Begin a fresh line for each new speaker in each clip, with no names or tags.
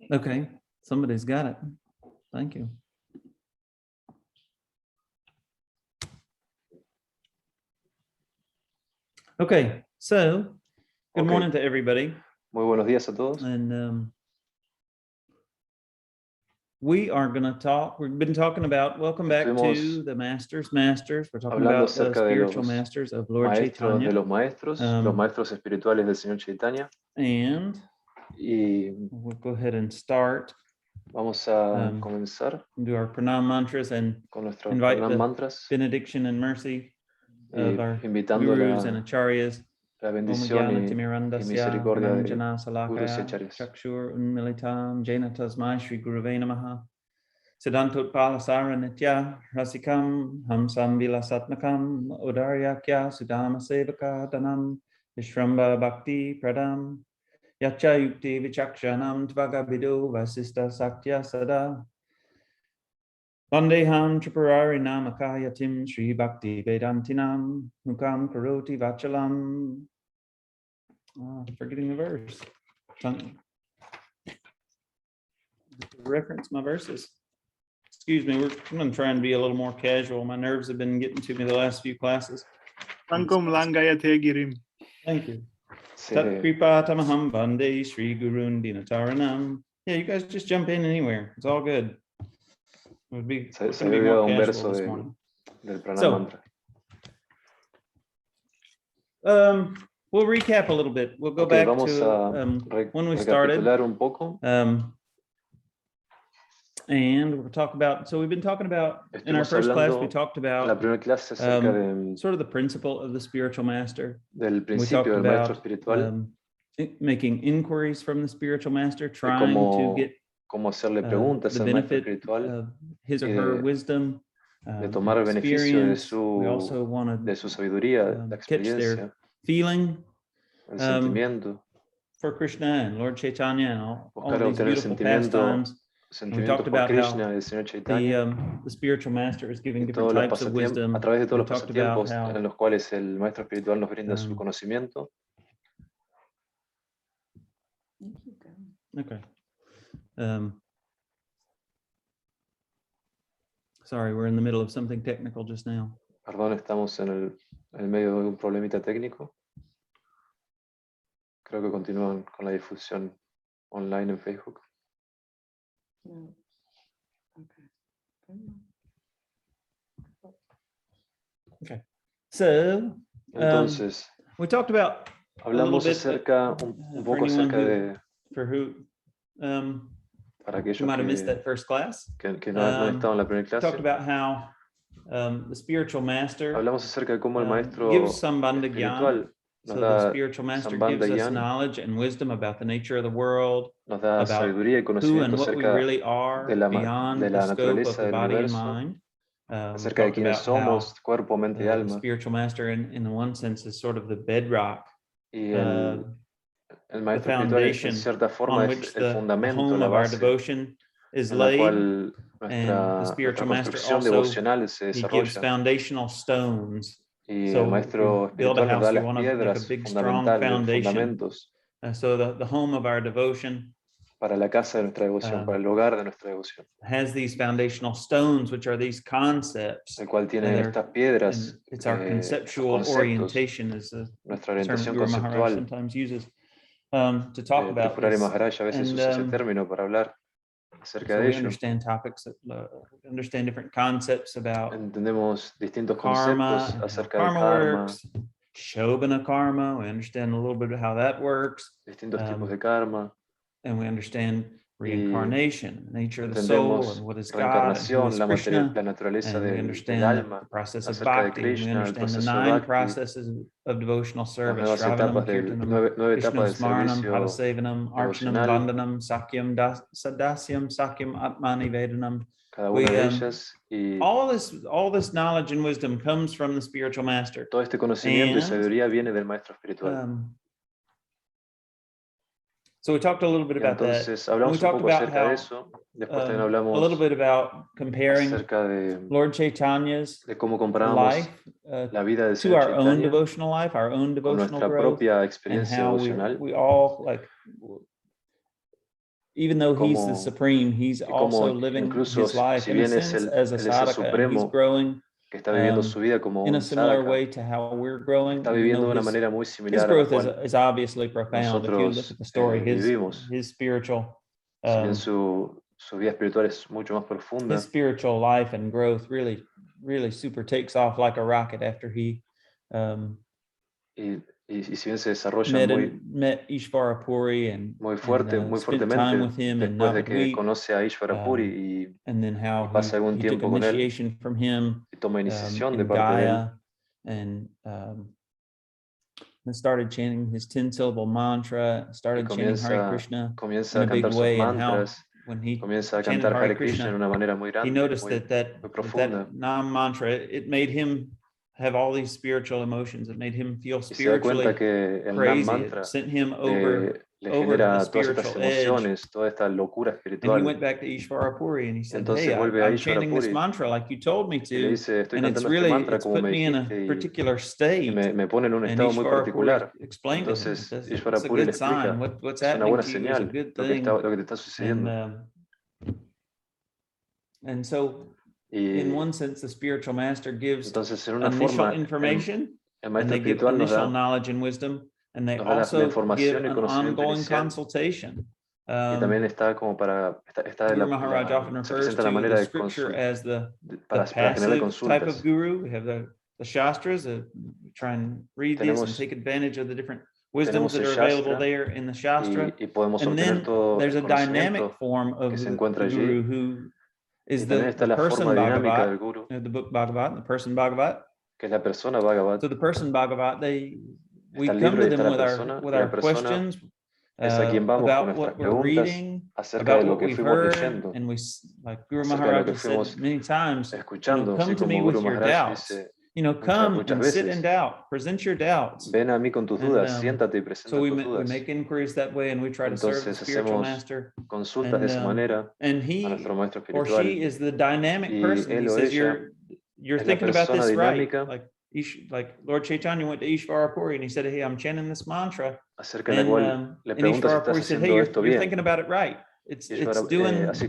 Okay, somebody's got it. Thank you. Okay, so good morning to everybody.
Muy buenos días a todos.
And we are going to talk. We've been talking about. Welcome back to the Masters. We're talking about the spiritual masters of Lord Caitanya.
De los maestros espirituales del Señor Caitanya.
And we'll go ahead and start.
Vamos a comenzar.
Do our pranam mantras and invite the benediction and mercy of our gurus and acharyas.
La bendición y misericordia de gurus y acharyas.
Chakshur unmilitam jena tasmai Shri Gurave namaha. Siddhantot palasara nitya rasikam hamsam vilasatmakam udaryakya sudama sevaka danam vishramba bhakti pradam yacha yukti vichakshanam tvagabido vasista saktya sada. Vandeham Tripurari Namakayatim Sri Bhakti Vedantinam Mukam Karoti Vachalam. Forgetting the verse. Reference my verses. Excuse me, I'm going to try and be a little more casual. My nerves have been getting to me the last few classes.
Thank you.
Tat Kripa Tamaham Bande Sri Gurun Dinataranam. Yeah, you guys just jump in anywhere. It's all good. Would be,
se olvidó un verso del pranam
mantra. We'll recap a little bit. We'll go back to when we started.
Un poco.
And we'll talk about, so we've been talking about, in our first class, we talked about sort of the principle of the spiritual master.
We talked about
making inquiries from the spiritual master, trying to get
cómo hacerle preguntas
the
al maestro
benefit
espiritual
of his or her wisdom,
de tomar el beneficio
we also want
de su sabiduría, la
catch their
experiencia,
feeling
el sentimiento,
for Krishna and Lord Chaitanya and all these
obtener
beautiful pastimes. We talked about
Krishna,
how
el Señor Chaitanya,
the spiritual master is giving different
todos los
types of wisdom.
a través de todos
We
los
talked about
pasatiempos
how
en los cuales el maestro espiritual nos brinda su conocimiento.
Okay. Sorry, we're in the middle of something technical just now.
Perdón, estamos en el medio de un problemita técnico. Creo que continúan con la difusión online en Facebook.
Okay. So,
entonces,
we talked about
hablamos acerca un poco acerca de para aquellos
who might have missed that first class.
Que no han estado en la primera clase.
Talked about how the spiritual master
hablamos acerca de cómo el maestro
gives sambandha
espiritual
so the spiritual master gives us knowledge and wisdom about the nature of the world,
nos da
about
sabiduría y
who and
conocimiento
what we
acerca
really are beyond
de la
the scope of
naturaleza
the
del
body and
universo,
mind.
acerca de quiénes somos, cuerpo, mente y
The
alma.
spiritual master, in one sense, is sort of the bedrock,
Y el maestro
the
espiritual, en
foundation
cierta forma,
on
es
which
el
the
fundamento,
home
la
of our
base
devotion is
en la
laid.
cual
And the spiritual master
construcción
also,
devocional se
he gives
desarrolla.
foundational stones.
Y
So
el maestro
if you build a
espiritual nos
house,
da
you
las
want to make a
piedras
big, strong
fundamentales, los
foundation.
fundamentos
So the home of our devotion
para la casa de nuestra devoción, para el hogar de nuestra devoción,
has these foundational stones, which are these concepts.
el cual tiene estas piedras,
It's our conceptual
conceptos,
orientation, is the
nuestra
term
orientación
Guru Maharaj
conceptual.
sometimes uses to talk about
Tripurari
this.
Maharaj a veces usa ese término para hablar acerca
So
de
we
ello.
understand topics, understand different concepts about
Entendemos distintos
karma,
conceptos
and how
acerca del
karma
karma,
works, Shobhana karma. We understand a little bit of how that works.
distintos tipos de karma.
And we understand reincarnation, the nature of the soul, and what is God, and who is
la
Krishna.
naturaleza
And we
del
understand
alma,
the process of
acerca de
bhakti. And we
Krishna, el
understand the
proceso de
9
bhakti,
processes of devotional
las
service:
nuevas
Shravanam,
etapas
Kirtanam,
nueve
Vishnu
etapas del
Smaranam,
servicio
Padasevanam, Archanam,
devocional.
Vandanam, Sakyam, Sadasyam, Sakyam, Atmani Vedanam.
Cada una de ellas, y
All this knowledge and wisdom comes from the spiritual master.
todo este conocimiento y sabiduría viene del maestro espiritual.
So we talked a little bit about that.
Entonces
And we
hablamos un
talked
poco
about
acerca
how,
de eso. Después también
a little
hablamos
bit about comparing
acerca de
Lord Chaitanya's
cómo comparamos
life
la vida del
to
Señor
our own
Chaitanya
devotional life, our own
con
devotional
nuestra
growth,
propia
and
experiencia
how
devocional.
we all, like,
even though he's the
como,
supreme, he's also living
incluso
his life
si
in a
bien es
sense
el,
as a
él es el
sadhaka, and he's
supremo
growing
que está viviendo su vida como
in a
un
similar
sadhaka,
way to how we're growing.
está
Even
viviendo
though
de una
his
manera muy similar a la
growth
cual
is obviously profound. If you look
nosotros
at the story,
vivimos.
his spiritual
Si bien su vida espiritual es mucho más profunda,
his spiritual life and growth really super takes off like a rocket after he
y si bien se desarrolla
met Ishvara Puri and
muy
spent time
fuertemente
with him in
después de que
Navadvip,
conoce a Ishvara Puri
and then how
pasa algún
he took
tiempo con él
initiation from him
y toma iniciación de
in
parte de él
Gaya, and started chanting his 10-syllable mantra,
y
started chanting Hare Krishna
comienza
in
a
a big
cantar sus
way, and how
mantras,
when he
comienza a
chanted
cantar
Hare
Hare Krishna en
Krishna,
una manera muy
he
grande,
noticed
muy
that
profunda.
Nam mantra, it made him have all these spiritual emotions. It made him feel
Y se da cuenta
spiritually
que el Nam
crazy.
mantra
It sent him over
le
over the
genera todas estas
spiritual edge.
emociones, toda esta locura
And he
espiritual.
went back to Ishvara Puri and he said,
Entonces
hey,
vuelve a
I'm
Ishvara
chanting this
Puri
mantra like you told me
y le
to,
dice, estoy
and it's
cantando este mantra
it's
como
put
me
me in a
dijiste
particular
y
state.
me pone en un
And
estado muy
Ishvara Puri
particular.
explained to him,
Entonces
it's
Ishvara
a
Puri le
good sign.
explica,
What's
es una
happening
buena
to you is a
señal
good
lo
thing.
que te está sucediendo.
And so,
Y
in one sense, the spiritual master gives
entonces en una
initial
forma
information,
el
and
maestro
they give
espiritual
initial knowledge and wisdom, and they
nos da la
also give
información y
an
conocimiento
ongoing
inicial
consultation.
y también está como está
Guru Maharaj often
se
refers
presenta la
to
manera
the
de
scripture as the
para generarle
passive type of
consultas.
guru. We have the shastras that we try and read these and take advantage of the different wisdoms that are available there in the shastra.
Y podemos
And
obtener
then
todo
there's
el
a dynamic
conocimiento
form of
que se
the
encuentra allí.
guru who is
Y también está
the
la
person
forma dinámica del
Bhagavat,
guru,
the book Bhagavat, the person Bhagavat.
que es la persona Bhagavat.
So the person Bhagavat, we
Está
come
libre
to
y está
them
la
with
persona, y la
our
persona
questions
es a quien vamos con
about
nuestras
what we're
preguntas
reading,
acerca
about
de lo
what
que
we've
fuimos
heard,
leyendo,
and we, like Guru
acerca de lo
Maharaj
que
has said
fuimos
many times,
escuchando,
come
así
to me
como
with
Guru
your
Maharaj
doubts.
dice
Come
muchas
and sit
veces,
and doubt, present your doubts.
ven a mí con tus dudas, siéntate y presenta
So we
tus dudas.
make inquiries that way, and we try to serve the
Entonces
spiritual
hacemos
master.
consultas de esa manera
And
a
he
nuestro maestro
or
espiritual.
she is the dynamic
Y
person.
él
He
o
says
ella
you're
es la
thinking about
persona
this right.
dinámica
Like Lord Chaitanya went to Ishvara Puri and he said, hey, I'm chanting this mantra.
acerca de la cual le pregunta si
Ishvara
estás
Puri said, hey,
haciendo esto
you're
bien.
thinking about it right. It's
Así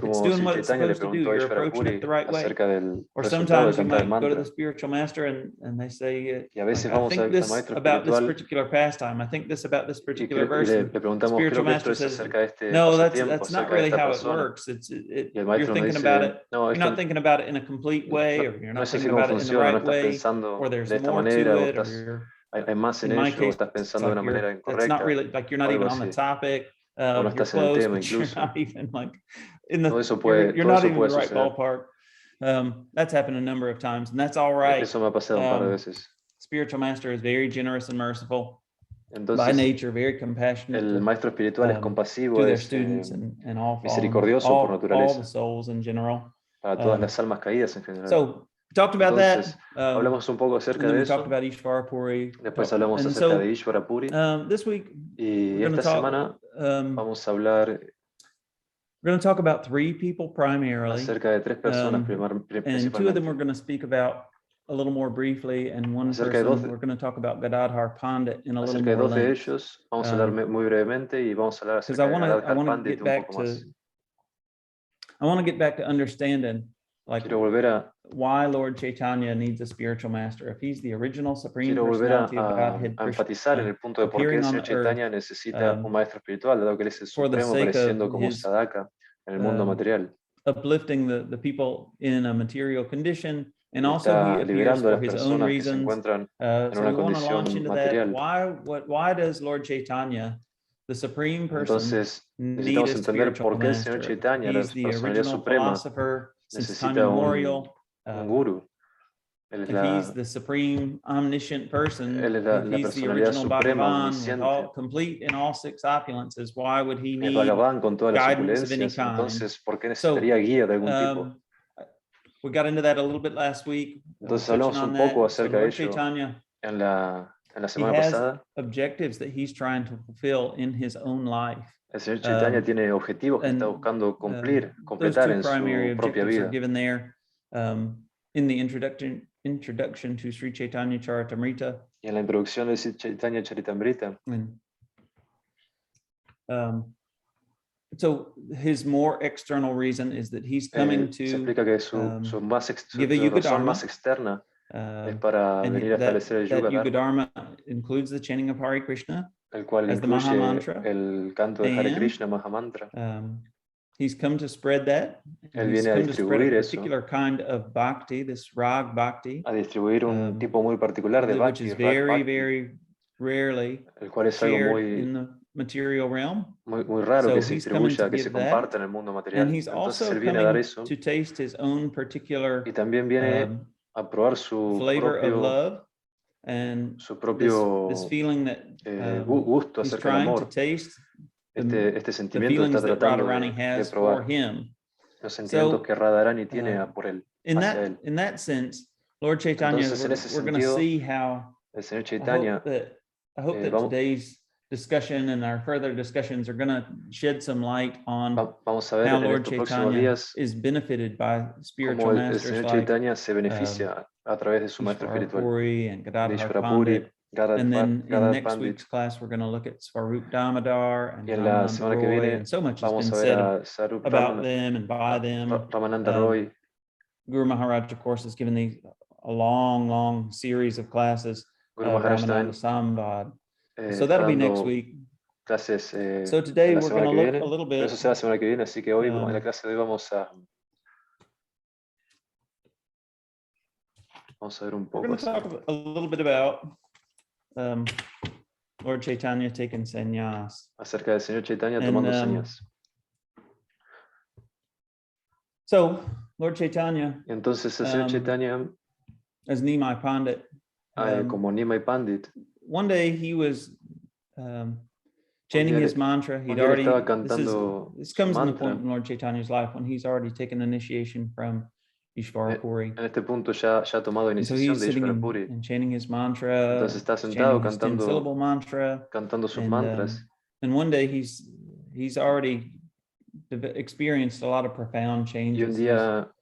como
doing
si
what it's
Caitanya le
supposed to do.
preguntó a
You're
Ishvara
approaching
Puri
it the right way.
acerca del
Or
resultado de
sometimes you
cantar el
might go to
mantra.
the spiritual master and they say,
Y a veces
like, I
vamos
think
al
this
maestro
about this
espiritual
particular pastime. I think this about this
y
particular
le
verse. And
preguntamos,
spiritual
creo que esto
master
es
says,
acerca de este
no,
pasatiempo,
that's not
acerca de
really
esta
how it
persona.
works.
Y el
You're
maestro nos
thinking
dice,
about it.
no,
You're not thinking about it in a complete way, or you're
no
not
es así
thinking
como
about it in the
funciona, no
right
estás
way,
pensando
or there's
de esta
more
manera,
to
o
it, or
hay más
in
en
my
ello, o
case,
estás
it's
pensando de
like
una manera
that's not
incorrecta,
really like you're not
o algo
even on the
así.
topic
O no
of you're
estás en el
close,
tema
but you're
incluso.
not even like in the
Todo eso
you're not even in
puede
the right
suceder.
ballpark. That's happened a number of times, and that's all right.
Eso me ha pasado un par de veces.
Spiritual master is very generous and merciful.
Entonces,
by nature, very compassionate
el maestro espiritual es compasivo,
to their
es
students and all
misericordioso por
all
naturaleza,
the souls in general.
para todas las almas caídas en general.
So we talked about
Entonces,
that.
hablamos un poco acerca de
we
eso.
talked about Ishvara Puri.
Después hablamos acerca de Ishvara Puri.
This week,
y esta semana vamos a hablar
we're going to talk about three people primarily.
Acerca de tres personas
and two of them we're going to speak about a little more briefly, and one person we're going to talk about Gadadhar Pandit in a little more
length. Acerca de dos de
length.
ellos vamos a hablar muy brevemente y vamos a hablar acerca de Gadadhar Pandit un poco más.
I want to get back to understanding, like,
quiero volver a
why Lord Chaitanya needs a spiritual master. If he's the original supreme
quiero volver
personality of Godhead,
a enfatizar en el punto de por qué el Señor Chaitanya necesita un maestro espiritual, dado que él es el supremo apareciendo como un sadhaka en el mundo material.
Uplifting the people in a material condition, and also
está
he appears
liberando a
for
las
his own
personas que se
reasons.
encuentran en
So
una
we want to launch
condición
into
material.
that. Why does Lord Chaitanya, the supreme person,
Entonces
need
necesitamos
a
entender
spiritual
por qué el
master?
Señor Chaitanya, la
He's the
personalidad
original
suprema,
philosopher since time
necesita
immemorial.
un guru. Él es
If he's the supreme omniscient person,
él es
if
la
he's the
personalidad
original
suprema,
Bhagavan with
omnisciente.
all complete in all six opulences, why would he
Es
need
Bhagavan con todas las
guidance of any
opulencias,
kind?
entonces ¿por qué necesitaría guía de algún tipo?
We got into that a little bit last week.
Entonces hablamos un poco acerca de ello en la semana pasada.
Objectives that he's trying to fulfill in his own life.
El Señor Chaitanya tiene objetivos que está buscando completar en su propia vida.
Given there in the introduction to Sri Chaitanya Charitamrita.
Y en la introducción de Sri Chaitanya Charitamrita.
so his more external reason is that he's coming to
se explica que su
give a
razón
Yugadharma,
más externa es para venir a establecer el
that
Yugadharma,
Yugadharma includes the chanting of Hare Krishna,
el cual
as the
incluye
Mahamantra,
el canto de Hare
and,
Krishna, Mahamantra.
He's come to spread that.
Él
He's
viene a
come to spread a
distribuir eso,
particular kind of bhakti, this rag bhakti,
a distribuir un tipo muy particular de
which
bhakti,
is
rag
very,
bhakti,
very rarely
el cual es algo
shared
muy,
in the material realm.
muy raro
So
que se
he's coming to
distribuya, que se
give that,
comparta en el mundo material.
and he's
Entonces
also
él viene a dar
coming
eso
to taste his own particular
y también viene a probar su
flavor of
propio,
love and
su propio
this feeling that
gusto
he's
acerca del
trying to
amor.
taste
Este
the
sentimiento está
feelings that
tratando
Radharani
de
has for
probar.
him.
Los sentimientos
So,
que Radharani tiene por él, hacia él.
in that sense, Lord Chaitanya,
Entonces, en ese
we're going to
sentido,
see how
el Señor Chaitanya,
I hope that today's discussion and our further discussions are going to shed some light on
vamos a ver
how
en
Lord
estos próximos
Chaitanya
días
is benefited by spiritual
cómo el
masters
Señor
like
Chaitanya se beneficia a través de su maestro espiritual,
Ishvarapuri and Gadadhar
Ishvarapuri,
Pandit. And then in
Gadadhar
next
Pandit.
week's class, we're going to look at Svarup Damodar and
Y en la
Ramananda
semana que
Roy,
viene
and so much has
vamos
been
a ver
said
a Sarup
about them and by them.
Ramananda Roy.
Guru Maharaj, of course, has given these a long series of classes.
Guru Maharaj
Ramananda
también
Sambad. So that'll be next week.
Clases
So today
en la
we're
semana
going
que
to look
viene.
a little
Pero
bit.
eso será la semana que viene, así que hoy en la clase de hoy vamos a ver un
We're
poco
going to talk a little bit about Lord Chaitanya taking sannyas.
acerca del Señor Chaitanya tomando señas.
So Lord Chaitanya,
Entonces el Señor Chaitanya,
as Nimai Pandit,
como Nimai Pandit,
one day he was chanting his mantra. He'd already, this comes in the point in Lord Chaitanya's life when he's already taken initiation from Ishvarapuri.
En este punto ya ha tomado iniciación de Ishvarapuri.
And chanting his mantra.
Entonces está sentado
cantando
sus mantras.
And one day he's already experienced a lot of profound changes.
Y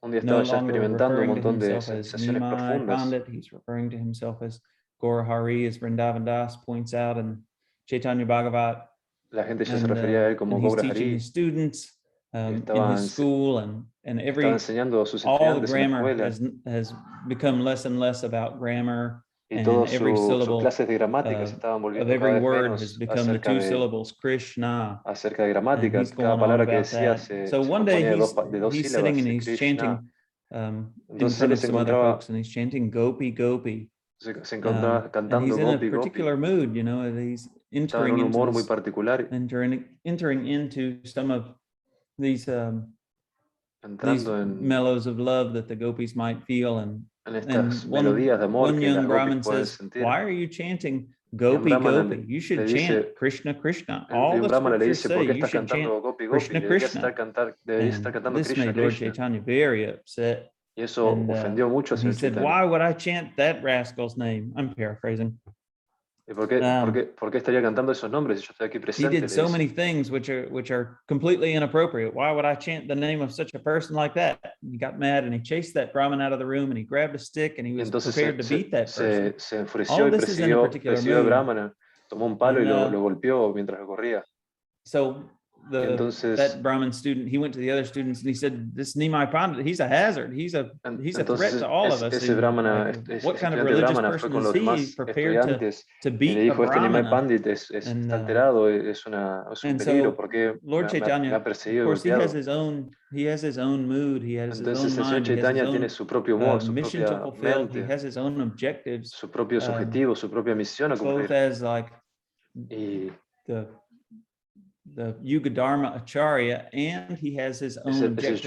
un día estaba ya experimentando un montón de sensaciones profundas.
He's referring to himself as Gaurahari, as Vrindavan Das points out, and Chaitanya Bhagavat.
La gente ya se refería a él como Gaurahari.
Students in his school and
estaba enseñando a sus
all the
estudiantes en la
grammar
escuela.
has become less and less about grammar.
Y todas sus clases de gramática se estaban volviendo cada vez menos acerca de gramática. Cada palabra que decía se componía de dos sílabas. Krishna. Entonces él se encontraba cantando Gopi Gopi. Estaba en un humor muy particular.
Entering into some of these mellows of love that the gopis might feel, and
melodías de amor
one
que
young
las
Brahmin
gopis pueden
says,
sentir.
"Why are you chanting Gopi Gopi? You should chant Krishna Krishna. All the scriptures say you should chant Krishna Krishna." This made Lord Chaitanya very upset.
Y eso ofendió mucho a
he said, "Why would I chant that rascal's name?" I'm paraphrasing.
¿Y por qué estaría cantando esos nombres si yo estoy aquí presente?
He did so many things which are completely inappropriate. Why would I chant the name of such a person like that? He got mad and he chased that Brahmin out of the room and he grabbed a stick and he was prepared to beat that person.
Se enfureció y persiguió al Brahmana, tomó un palo y lo golpeó mientras corría.
So that Brahmin student, he went to the other students and he said, "This Nimai Pandit, he's a hazard. He's a threat to all of us.
Ese Brahmana,
what kind of religious person is he prepared to beat a Brahmana?"
Está alterado, es un peligro porque
Lord Chaitanya,
me ha perseguido.
Of course, he has his own mood. He has his own mind. He has his own
tiene su propio humor, su
mission to
propia
fulfill.
mente,
He has his own objectives.
Su propio objetivo, su propia misión a cumplir.
Both as like the Yuga Dharma Acharya, and he has his own objectives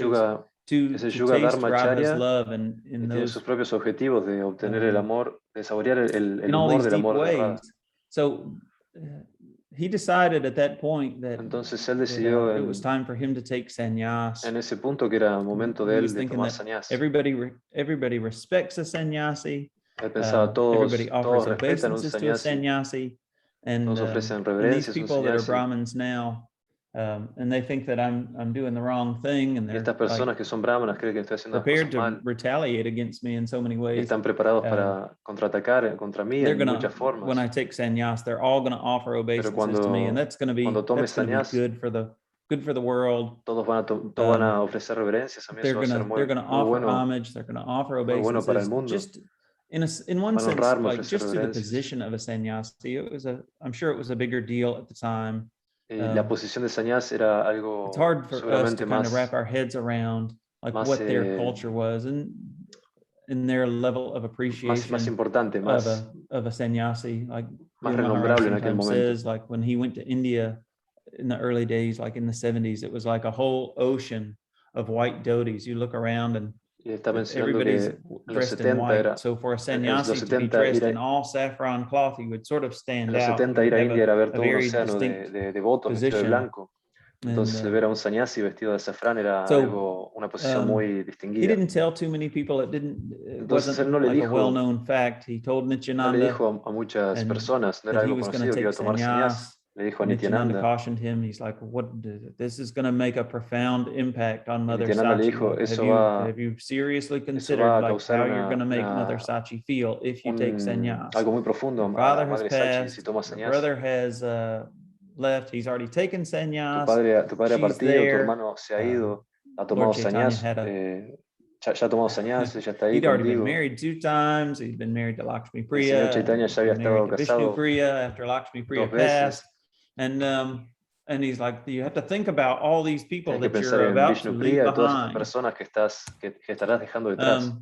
to taste Radha's love and in
tiene sus propios objetivos de obtener el amor, de saborear el
amor
del amor de Radha.
So he decided at that point that
entonces él decidió
it was time for him to take sannyas.
En ese punto que era momento de él de tomar sannyas.
Everybody respects a sannyasi.
Él pensaba
everybody offers
respetan un
obeisances to a sannyasi. And these people that are Brahmins now, and they think that I'm doing the wrong thing, and they're
estas personas que son brahmanas creen que estoy haciendo
prepared to
mal.
retaliate against me in so many ways.
Están preparados para contraatacar contra mí en muchas formas.
When I take sannyas, they're all going to offer obeisances to me, and that's going to be good for the good for the world.
Todos van a ofrecer reverencias a mí. Eso va a ser
They're going to offer
bueno,
homage. They're going to offer
muy bueno para el
obeisances.
mundo.
Just in one
Van a
sense,
honrarme,
like
ofrecer
just to the
reverencias.
position of a sannyasi, I'm sure it was a bigger deal at the time.
La posición de sannyas era algo
It's hard for us
seguramente
to kind of
más,
wrap our heads around like
más,
what their culture was and their level of appreciation
más importante,
of a sannyasi. Like
más
Guru Maharaj
renombrable en aquel
sometimes
momento.
says, like when he went to India in the early days, like in the 70s, it was like a whole ocean of white dhotis. You look around and
Y está mencionando
everybody's
que en los
dressed in
70
white.
era,
So for a
en los
sannyasi to be
70
dressed
ir
in all saffron cloth, he would sort of
en
stand
los
out.
70
He
ir
would
a
have
India era ver
a
todo un
very
océano
distinct
de devotos vestidos de
position.
blanco. Entonces
And,
ver a un sannyasi vestido de azafrán era
so,
una posición muy
he
distinguida.
didn't tell too many people. It
Entonces él
wasn't
no le
like a
dijo,
well-known fact. He told
no le
Nityananda
dijo a muchas
and
personas, no era
that he
algo
was going to
conocido que iba
take
a tomar sannyas.
sannyas.
Le dijo a
Nityananda
Nityananda.
cautioned him. He's like, "What? This is going to make a profound impact on Mother
Nityananda le
Sachi.
dijo,
Have you seriously considered like how you're going to make Mother Sachi feel if you take sannyas?
algo muy profundo
Your
a
father has
Madre Sachi si
passed.
toma
Your
sannyas.
brother has left. He's already taken sannyas.
Tu padre ha
She's
partido, tu
there.
hermano se ha ido, ha
Lord
tomado
Chaitanya
sannyas,
had
ya ha tomado sannyas, ella está ahí
he'd already been
contigo.
married 2 times. He'd been married to Lakshmi
El señor
Priya,
Chaitanya ya había
been married
estado
to Vishnu
casado
Priya after Lakshmi Priya
2 veces.
passed. And he's like, you have to think about all these people
Tienes que
that
pensar
you're
en
about to
Vishnu
leave
Priya, de todas estas
behind.
personas que estarás dejando detrás.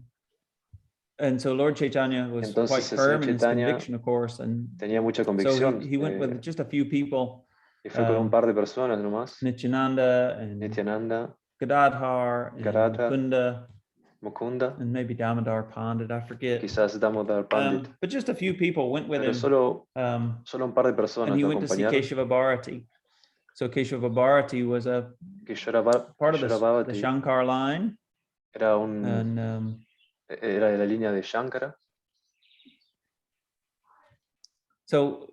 And so Lord Chaitanya was
Entonces
quite
el señor
firm in his
Chaitanya
conviction, of course. And
tenía mucha
so
convicción.
he went with just a few people,
Y fue con un par de personas nomás.
Nityananda and
Nityananda,
Gadadhar and
Gadadhar,
Mukunda, and maybe Damodar Pandit, I forget.
quizás Damodar Pandit.
But just a few people went with him.
Solo un par de personas
and he
lo
went to see
acompañaron.
Keshava Bharati. So Keshava Bharati was a part of the Shankar line.
Era de la línea de Shankara.
So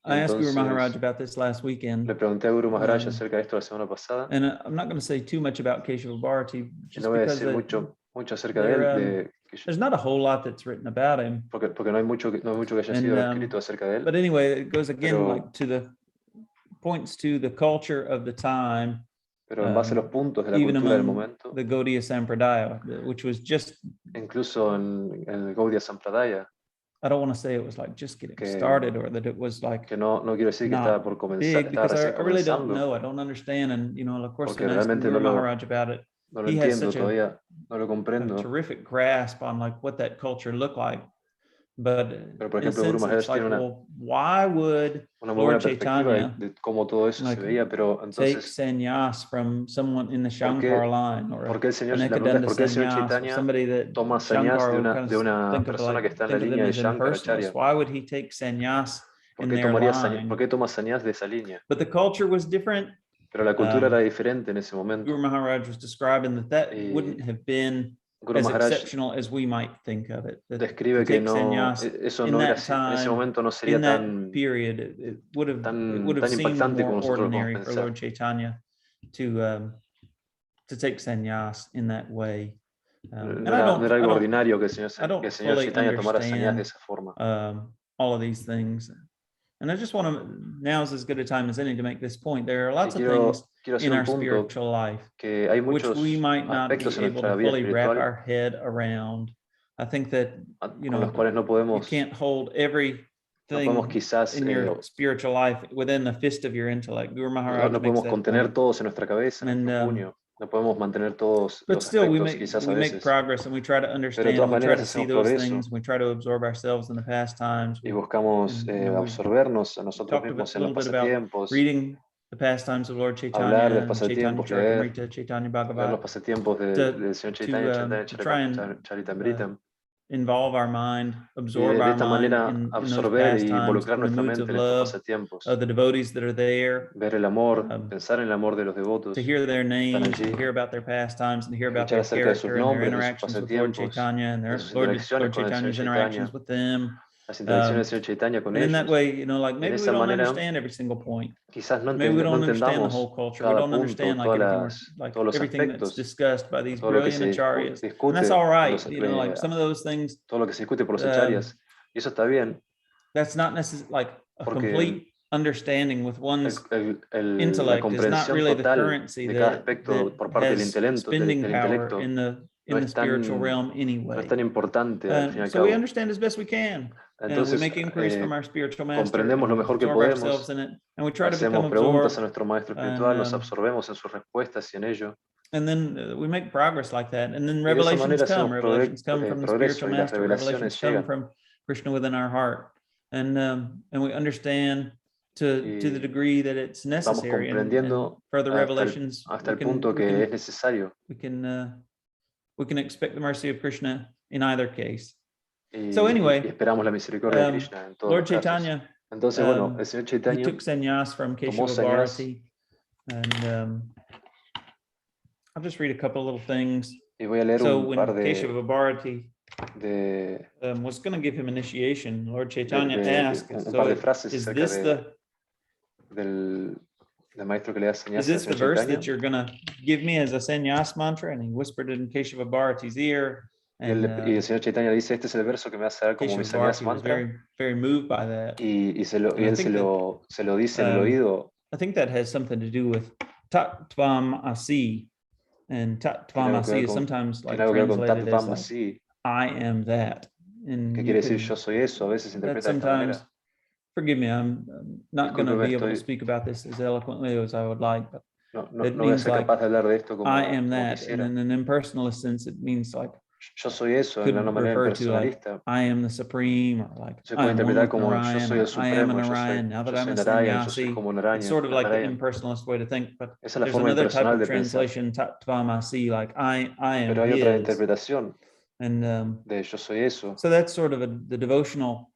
I asked Guru Maharaj about this last weekend.
Le pregunté a Guru Maharaj acerca de esto la semana pasada.
And I'm not going to say too much about Keshava Bharati, just
no voy a
because
decir mucho acerca de él.
There's not a whole lot that's written about him.
Porque no hay mucho que haya sido escrito acerca de él.
But anyway, it goes again like points to the culture of the time.
Pero en base a los puntos de la
even
cultura del
among
momento,
the Gaudiya Sampradaya, which was just,
incluso en el Gaudiya Sampradaya,
I don't want to say it was like just getting started or that it was like
que no quiero decir que estaba por comenzar,
big, because I really don't know, I don't understand, and of course when I asked Guru Maharaj about it, he has such
a
terrific grasp on like what that culture looked like. But
Pero por
in a
ejemplo, Guru
sense,
Maharaj
it's like,
tiene
well, why would
una muy buena
Lord Chaitanya
perspectiva de cómo todo eso se veía, pero
take
entonces,
sannyas from someone in the Shankar line, or
¿por qué el señor,
an
la pregunta es
Ekadanda
por qué el señor
sannyas, or
Chaitanya
somebody that
toma sannyas
Shankar
de
would
una,
kind
de
of
una
think of
persona que
like,
está en la
think of them
línea de
as
Shankaracharya?
impersonalists? Why would he take sannyas
¿Por
in
qué
their line?
¿Por qué toma sannyas de esa línea?
But the culture was different.
Pero la cultura era diferente en ese momento.
Guru Maharaj was describing that wouldn't have been as exceptional as we might think of it.
Describe que no, eso no era así. En ese momento no sería tan
period, it would have seemed
impactante
more
como nosotros
ordinary
podemos
for
pensar.
Lord Chaitanya to take sannyas in that way.
No era algo ordinario que el señor Chaitanya tomara sannyas de esa forma.
All of these things. And I just want to, now is as good a time as any to make this point. There are lots of things in our spiritual life which we might not be able to fully wrap our head around. I think that, you can't hold everything in your spiritual life within the fist of your intellect. Guru Maharaj
no podemos contener todos en nuestra cabeza, en nuestro puño. No podemos mantener todos los aspectos, quizás a veces.
We make progress and we try to understand, we try to see those things, we try to absorb ourselves in the pastimes.
Y buscamos absorbernos a nosotros mismos en los pasatiempos.
Reading the pastimes of Lord Chaitanya,
hablar de los pasatiempos, leer
Bhagavat,
los pasatiempos del Señor Chaitanya, Charitamrita.
Involve our mind,
Y
absorb
de
our
esta
mind
manera
in those
absorber y
pastimes,
involucrar
in the
nuestra
moods
mente
of
en estos
love
pasatiempos.
of the devotees that are there.
Ver el amor, pensar en el amor de los devotos.
To hear their names, to hear about their pastimes, and to hear about their character and their interactions with Lord Chaitanya and their Lord Chaitanya's interactions with them.
Las interacciones del Señor Chaitanya con ellos.
In that way, like maybe we don't understand every single point.
Quizás no
Maybe we don't understand the whole culture. We don't
punto,
understand like everything that's discussed by these brilliant acharyas. And that's all right. Like some of those things.
Todo lo que se discute por los acharyas. Y eso está bien.
That's not necessarily like a complete understanding with one's
la
intellect is not
comprensión
really the
total
currency
de cada
that
aspecto por parte del
has
intelecto,
spending power
no
in the
es
spiritual realm
no es
anyway.
tan importante al fin y al
So we
cabo.
understand as best we can. And we
Entonces,
make inquiries from our spiritual master,
comprendemos lo
and
mejor que
absorb
podemos,
ourselves in it, and we try to become
hacemos preguntas a
absorbed.
nuestro maestro espiritual, nos absorbemos en sus respuestas y en ello.
And then we make progress like that. And then
Y de esa
revelations
manera
come.
hacemos
Revelations come from the
progreso
spiritual
y las
master. Revelations
revelaciones
come
llegan.
from Krishna within our heart. And we understand to the degree that it's
Vamos
necessary.
comprendiendo
And further revelations,
hasta el punto que es necesario.
We can expect the mercy of Krishna in either case.
Y,
so anyway,
y esperamos la misericordia de Krishna en todos
Lord
los casos.
Caitanya,
Entonces, bueno, el señor
he
Caitanya
took sannyas from
tomó
Keshava
sannyas.
Bharati, and I'll just read a couple little things.
Y voy a leer
So
un
when
par
Keshava Bharati
de
was going to give him initiation, Lord Caitanya asked,
un par de frases
is
acerca
this
del maestro que le da
is
sannyas
this
al
the
señor
verse
Caitanya?
that you're going to give me as a sannyas mantra? And he whispered it in Keshava Bharati's ear.
Y el señor Caitanya dice, este es el verso que me vas a dar como mi sannyas mantra.
Very, very moved by that.
Y él se lo dice en el oído.
I think that has something to do with Tat Tvam Asi. And Tat Tvam Asi is sometimes like translated as like, I am that. And
que quiere decir yo soy eso, a veces interpreta de esta manera.
Forgive me, I'm not going to be able to speak about this as eloquently as I would like, but it means like, I am that. And in an impersonalist sense, it means like,
yo soy eso,
could
en una manera
refer to like,
impersonalista.
I am the supreme, or like,
Se
I
puede
am one
interpretar
with
como yo
Narayan,
soy el
I am a
supremo,
Narayan, now that I'm a
Narayan, yo soy
sannyasi.
como Narayan,
It's sort of like the
Narayan.
impersonalist way to think, but
Esa es la
there's
forma
another type
impersonal
of
de pensar.
translation, Tattvamasi, like I am
Pero hay otra
his.
interpretación
And
de yo soy eso.
so that's sort of the devotional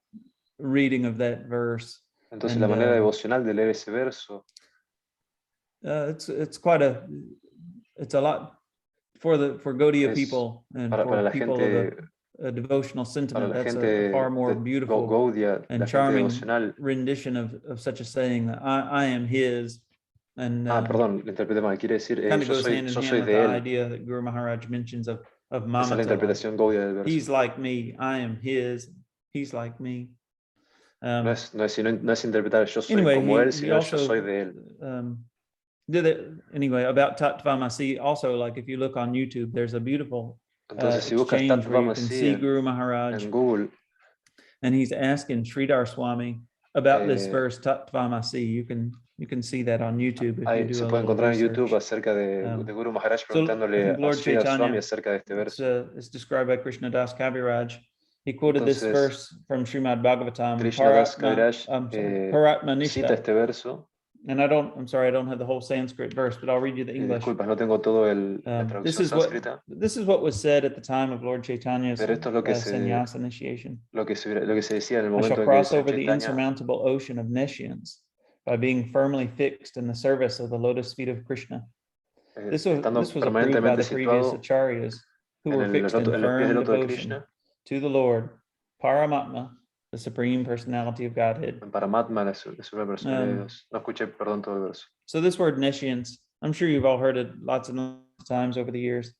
reading of that verse.
Entonces la manera devocional de leer ese verso.
It's a lot for Gaudiya people and for people of a devotional sentiment. That's a far more beautiful
Gaudiya,
and charming rendition of such a saying that I am his. And
perdón, le interpreté mal. Quiere decir
kind of
yo
goes hand in hand
soy
with
de
the
él.
idea that Guru Maharaj mentions of
Esa es la
Mamata.
interpretación Gaudiya del verso.
He's like me, I am his, he's like me.
No es interpretar yo soy
anyway,
como él, sino
also,
yo soy de él.
Did it anyway about Tattvamasi. Also, like if you look on YouTube, there's a beautiful
Entonces, si buscas
exchange where you can
Tattvamasi
see Guru Maharaj
en Google,
and he's asking Sridhar Swami about this verse Tattvamasi. You can see that on YouTube if you do
se
a
puede
little
encontrar en
research.
YouTube acerca de Guru Maharaj preguntándole a
Lord
Sridhar
Caitanya,
Swami acerca de este verso.
It's described by Krishna Das Kaviraj. He quoted this verse from Srimad Bhagavatam.
Krishna Das Kaviraj
Paratma
cita este verso.
And I'm sorry, I don't have the whole Sanskrit verse, but I'll read you the English.
Disculpa, no tengo todo la traducción sánscrita.
This is what was said at the time of Lord Chaitanya's sannyas initiation.
Lo que se decía en el
I
momento
shall
en
cross
que
over the insurmountable ocean of nescience by being firmly fixed in the service of the lotus feet of Krishna. This was approved by the previous acharyas who were fixed in firm devotion to the Lord, Paramatma, the Supreme Personality of Godhead.
Paramatma, la Suprema Personalidad de Dios. No escuché, perdón, todo el verso.
So this word nescience, I'm sure you've all heard it lots of times over the years.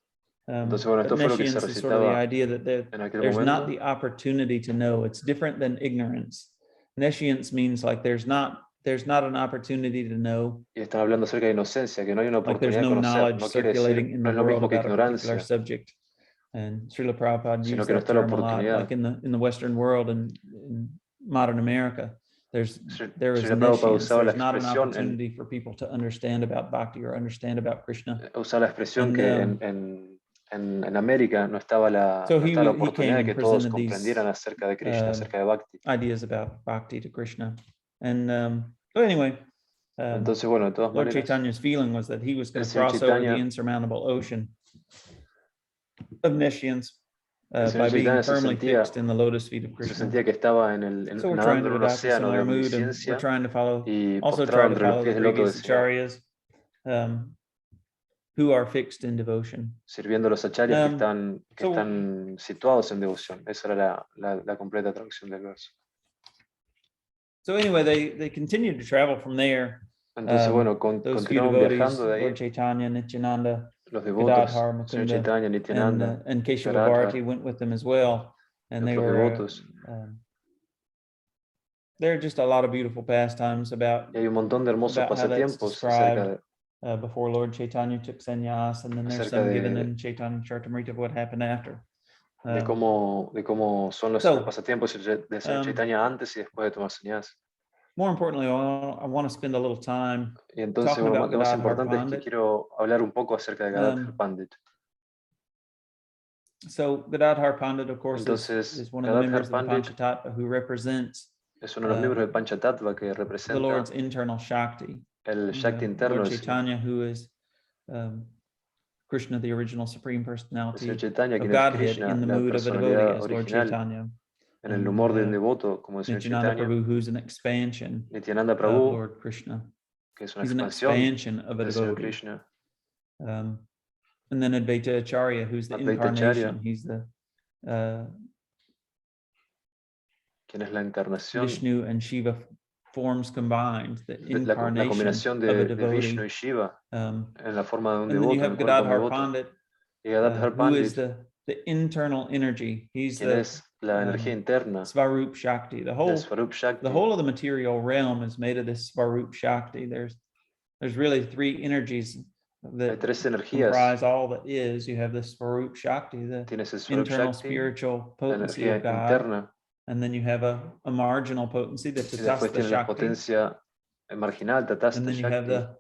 Entonces, bueno, esto fue lo que se
Nescience is sort of the idea that there's
momento.
not the opportunity to know. It's different than ignorance. Nescience means like there's not an opportunity to know.
Y están hablando acerca de inocencia, que no hay una
Like there's
oportunidad
no
de conocer.
knowledge
No quiere
circulating
decir,
in
no
the
es lo
world
mismo que
about a particular
ignorancia,
subject. And Srila Prabhupada
sino
used
que no
that
está la
term a lot,
oportunidad.
like in the Western world and in modern America. There is
Srila Prabhupada
nescience.
usaba la
There's not an
expresión
opportunity for people to understand about bhakti or understand about Krishna.
Usaba la expresión
And,
que en América no estaba la oportunidad de que todos comprendieran acerca de Krishna, acerca de Bhakti.
Ideas about Bhakti to Krishna. And but anyway,
entonces, bueno, de todas
Lord
maneras,
Chaitanya's feeling was that he was going to cross over the insurmountable ocean of nescience by being firmly fixed in the lotus feet of
se
Krishna.
sentía que estaba
So we're trying to adopt a similar mood, and we're trying to follow the previous acharyas who are fixed in devotion.
Sirviendo a los acharyas que están situados en devoción. Esa era la completa traducción del verso.
So anyway, they continued to travel from there.
Entonces, bueno,
those few
continuaron
devotees,
viajando de ahí.
Lord Chaitanya, Nityananda,
Los devotos,
Gadadhar,
Señor
Mukunda,
Chaitanya, Nityananda,
and Keshava Bharati went with them as well. And they were there are just a lot of beautiful pastimes about,
y hay un montón de hermosos
about how that's
pasatiempos acerca
described before Lord Chaitanya took sannyas, and then there's
acerca
some given in Chaitanya Charitamrita of what happened after.
de cómo son los pasatiempos de Señor Chaitanya antes y después de tomar sannyas.
More importantly, I want to spend a little time
Y entonces
talking about
lo más
Gadadhar
importante es que
Pandit.
quiero hablar un poco acerca de Gadadhar Pandit.
So Gadadhar Pandit, of course,
Entonces,
is one of the members of the Panchatattva who represents
es uno de los miembros del Panchatattva que representa
the Lord's internal Shakti.
El Shakti interno
Lord Chaitanya, who is Krishna, the original Supreme Personality of Godhead, in the mood of a devotee as Lord Chaitanya.
En el humor de un devoto como el Señor
Nityananda
Chaitanya.
Prabhu, who's an expansion
Nityananda
of
Prabhu,
Lord Krishna.
que es una
He's an expansion of a
del Señor
devotee.
Krishna.
And then Advaita Acharya, who's the
Advaita
incarnation.
Acharya,
He's the
quien es la encarnación,
Vishnu and Shiva forms combined, the
la
incarnation
combinación
of a
de
devotee.
Vishnu y Shiva en la forma de un
And then you
devoto,
have
en cuerpo de un
Gadadhar
devoto.
Pandit,
Y Gadadhar
who
Pandit,
is the internal energy. He's
quien
the
es la energía interna
Svarup Shakti. The
del
whole
Svarup Shakti.
the whole of the material realm is made of this Svarup Shakti. There's really three energies
Hay
that
tres energías.
comprise all that is. You have the Svarup Shakti, the
Tienes el Svarup
internal
Shakti,
spiritual
la
potency
energía
of God.
interna,
And then you have a marginal potency, the
y después
Tatastha
tienes la
Shakti.
potencia marginal,
And
Tatastha
then you have
Shakti,
the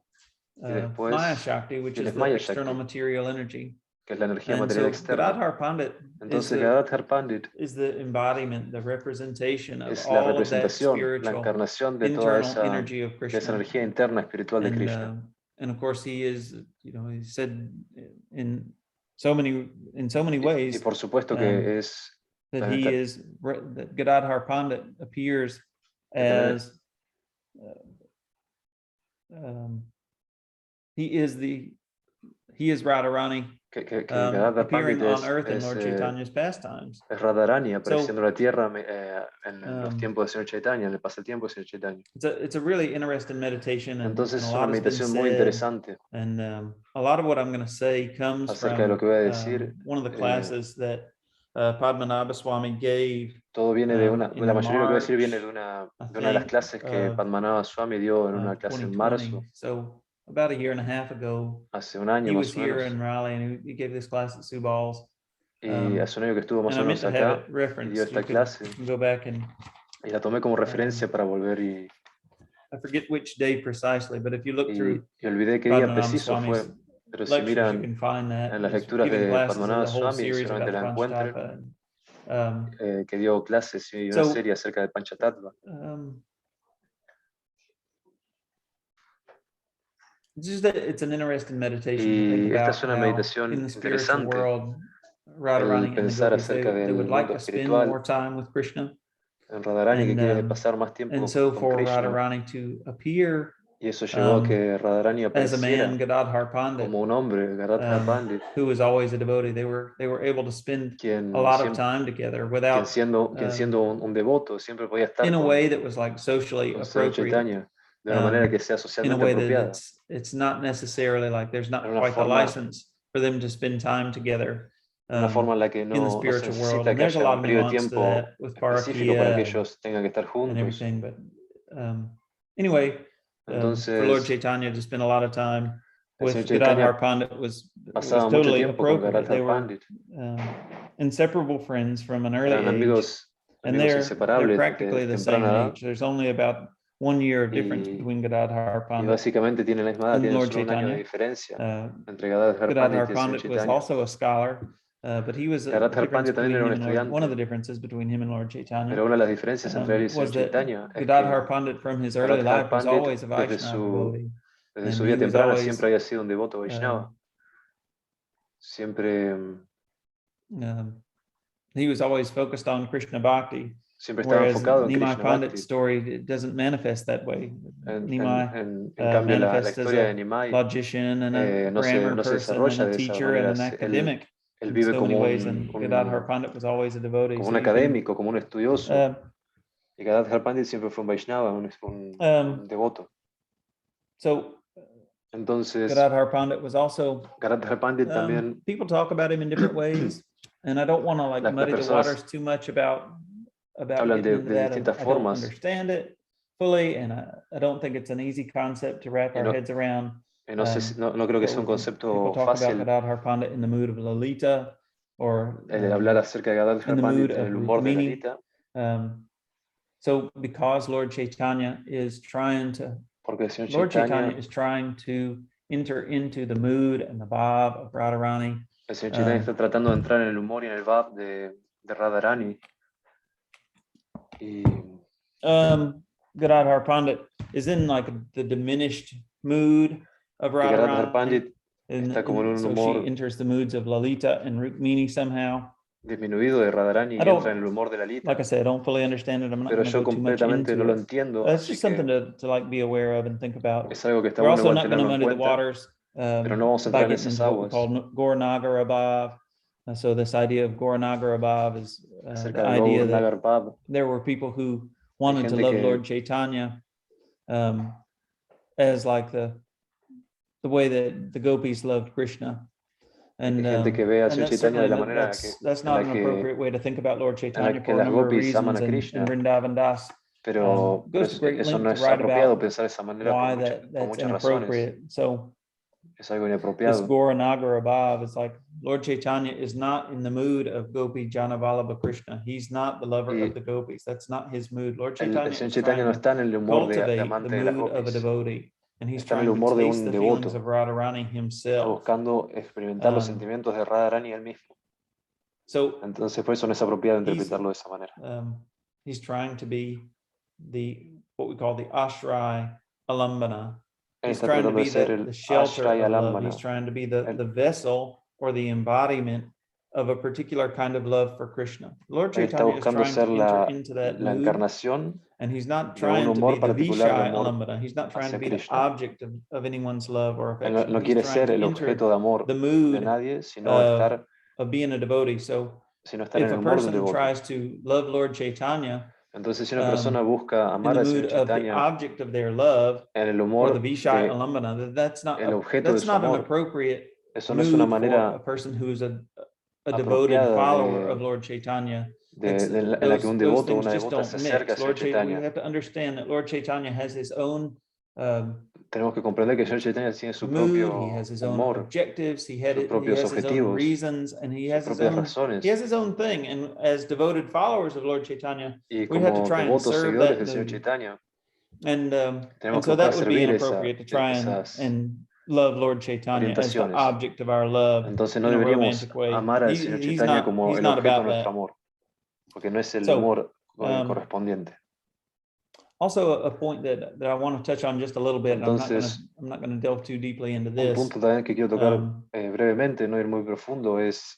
y después
Maya Shakti, which is
tienes
the
Maya
external
Shakti,
material energy.
que es la energía
And
material
so
externa.
Gadadhar Pandit
Entonces Gadadhar Pandit
is the embodiment, the representation of
es la
all of that
representación, la
spiritual
encarnación de toda
internal energy of
esa
Krishna.
energía interna espiritual de Krishna.
And of course, he is, he said in so many ways
Y por supuesto que es
that he is, that Gadadhar Pandit appears as he is Radharani appearing on earth in Lord Chaitanya's pastimes.
Es Radharani apareciendo en la tierra en los tiempos del Señor Chaitanya, en el pasatiempo del Señor Chaitanya.
It's a really interesting meditation,
Entonces
and
es
a
una
lot has been
meditación muy
said,
interesante
and a lot of what I'm going to say comes
acerca
from
de lo que voy a decir.
one of the classes that Padmanabha Swami gave.
Todo viene de la mayoría de lo que voy a decir viene de una de las clases que Padmanabha Swami dio en una clase en marzo.
So about a year and a half ago,
hace un año
he was
más o
here
menos.
in Raleigh, and he gave this class at Subal's.
Y hace un año que estuvo más o menos acá y dio esta clase.
Go back and,
y la tomé como referencia para volver y...
I forget which day precisely, but if you look through
y olvidé qué día preciso fue, pero si miran en las lecturas de Padmanabha Swami, seguramente la encuentren, que dio clases y una serie acerca de Panchatattva.
It's an interesting meditation to think
esta
about
es una
how
meditación
in the spiritual
interesante
world, Radharani and the
pensar
gopis,
acerca
they
del
would like
mundo
to spend
espiritual.
more time with Krishna.
En Radharani que quiere pasar más tiempo
And so
con
for
Krishna.
Radharani to appear
Y eso llevó a que Radharani
as a
apareciera
man, Gadadhar Pandit,
como un hombre, Gadadhar Pandit,
who was always a devotee. They were able to spend a lot of time together without
quien siendo un devoto siempre podía estar
in a way that was like socially appropriate.
Chaitanya, de una manera que sea socialmente
in a way
apropiada.
that it's not necessarily like there's not quite the license for them to spend time together.
Una forma en la que
in the
no se
spiritual world,
necesita
and
que
there's a
haya
lot
un
of
periodo de
nuance to
tiempo
that with
específico para que
parakia
ellos tengan que estar
and
juntos.
everything. But anyway, for Lord Chaitanya to spend a lot of time with Gadadhar Pandit was totally appropriate. They were inseparable friends from an early age, and they're practically the same age. There's only about 1 year of difference between Gadadhar Pandit
básicamente tienen la misma edad,
and
tienen
Lord
solo un año de
Chaitanya.
diferencia entre Gadadhar
Gadadhar
Pandit y el Señor
Pandit was
Chaitanya.
also a scholar, but he was a
Gadadhar
difference
Pandit también
between
era un
him and Lord. One of the
estudiante,
differences between him and Lord Chaitanya
pero una de las diferencias entre él y el Señor
was that
Chaitanya es
Gadadhar
que
Pandit from his early
Gadadhar
life was
Pandit
always a
desde
Vaishnava devotee.
desde
And
su
he
vida
was
temprana
always,
siempre había sido un devoto Vaishnava. Siempre
he was always focused on Krishna Bhakti.
siempre estaba
Whereas
enfocado en
Nimai
Krishna
Pandit's
Bhakti.
story, it doesn't manifest that way. Nimai
En cambio, la
manifests as
historia de
a
Nimai
logician and a
no
grammar
se
person
desarrolla
and a
de esa
teacher and
manera.
an academic
Él
in
vive
so many ways, and Gadadhar Pandit was always a devotee.
como
So
un
you can,
académico, como un estudioso. Y Gadadhar Pandit siempre fue un Vaishnava, un devoto.
So
entonces,
Gadadhar Pandit was also,
Gadadhar Pandit también,
people talk about him in different ways, and I don't want to like muddy the waters too much about about
hablan
getting into
de
that.
distintas
I don't
formas.
understand it fully, and I don't think it's an easy concept to wrap our heads around.
No creo que sea un concepto
fácil.
People talk about
Gadadhar Pandit in the mood of Lalita, or
hablar acerca de Gadadhar Pandit en el humor de Lalita.
So because Lord Caitanya is trying to, Lord Caitanya is trying to enter into the mood and the bhav of Radharani.
El Señor Chaitanya está tratando de entrar en el humor y en el bhav de Radharani.
Gadadhar Pandit is in like the diminished mood of Radharani.
Está como en un
so
humor
she enters the moods of Lalita and Rukmini somehow.
Disminuido de Radharani y entra en el humor de Lalita.
Like I said, I don't fully understand it. I'm not
Pero yo
go too much into
no lo entiendo.
It's just something to like be aware of and think about.
Es algo que está
We're
bueno
also not
tenerlo
going to
en
muddy the
cuenta,
waters
pero no vamos a
by
entrar en
getting
esas
into what we
aguas.
call Gauranagar Abhav. So this idea of Gauranagar Abhav is
Acerca
the
del
idea that
Gauranagar Bhav.
there were people who wanted to love Lord Chaitanya as like the way that the gopis loved Krishna. And
gente que ve al Señor Chaitanya de la manera
that's not an appropriate way to think about Lord Chaitanya
que
for a
las
number of
gopis aman
reasons.
a Krishna.
And Vrindavan Das
Pero
goes to great
eso no
length
es
to write
apropiado
about
pensar de esa manera
why
por
that's
muchas razones.
inappropriate. So
Es algo
this
inapropiado.
Gauranagar Abhav is like Lord Chaitanya is not in the mood of Gopi Janavalabha Krishna. He's not the lover of the gopis. That's not his mood. Lord Chaitanya
El Señor
is
Chaitanya no
trying
está en el
to
humor de
cultivate the
amante de las
mood of a
gopis.
devotee. And he's
Está en el
trying to
humor de
taste
un
the
devoto.
feelings of Radharani
Está
himself.
buscando experimentar los sentimientos de Radharani él mismo.
So
Entonces por eso no es apropiado interpretarlo de esa manera.
He's trying to be what we call the ashray alambana. He's trying to be the shelter of love. He's trying to be the vessel or the embodiment of a particular kind of love for Krishna. Lord Chaitanya is trying to enter into that mood, and he's not trying to be the Vishai alambana. He's not trying to be the object of anyone's love or affection.
No quiere ser el objeto de amor
the mood
de nadie, sino estar
of being a devotee. So if a person tries to love Lord Chaitanya,
entonces si una persona busca
in
amar
the
al
mood
Señor
of the
Chaitanya
object of their love,
en el
or
humor
the Vishai
de
alambana, that's not
el objeto de su
an
amor,
appropriate
eso no es una
mood for
manera
a person who's a devoted follower of Lord Chaitanya.
en la que un devoto o una devota se acerca a Señor
We
Chaitanya.
have to understand that Lord Chaitanya has his own
Tenemos que comprender que el Señor Chaitanya tiene su
mood,
propio
he has his own
humor,
objectives, he
sus
has
propios
his own
objetivos,
reasons, and he has
sus
his
propias
own
razones.
he has his own thing. And as devoted followers of Lord Chaitanya,
Y
we have to
como
try and
devotos
serve
seguidores
that
del Señor
mood.
Chaitanya,
And
tenemos que
so that
buscar
would be
servir
inappropriate to try and love Lord Chaitanya as the
orientaciones.
object of our love.
Entonces no
in a
deberíamos
romantic way.
amar al Señor Chaitanya como el objeto de nuestro amor, porque no es el amor correspondiente.
Also, a point that I want to touch on just a little bit.
Entonces,
I'm not going to delve too deeply into
un
this.
punto también que quiero tocar brevemente, no ir muy profundo, es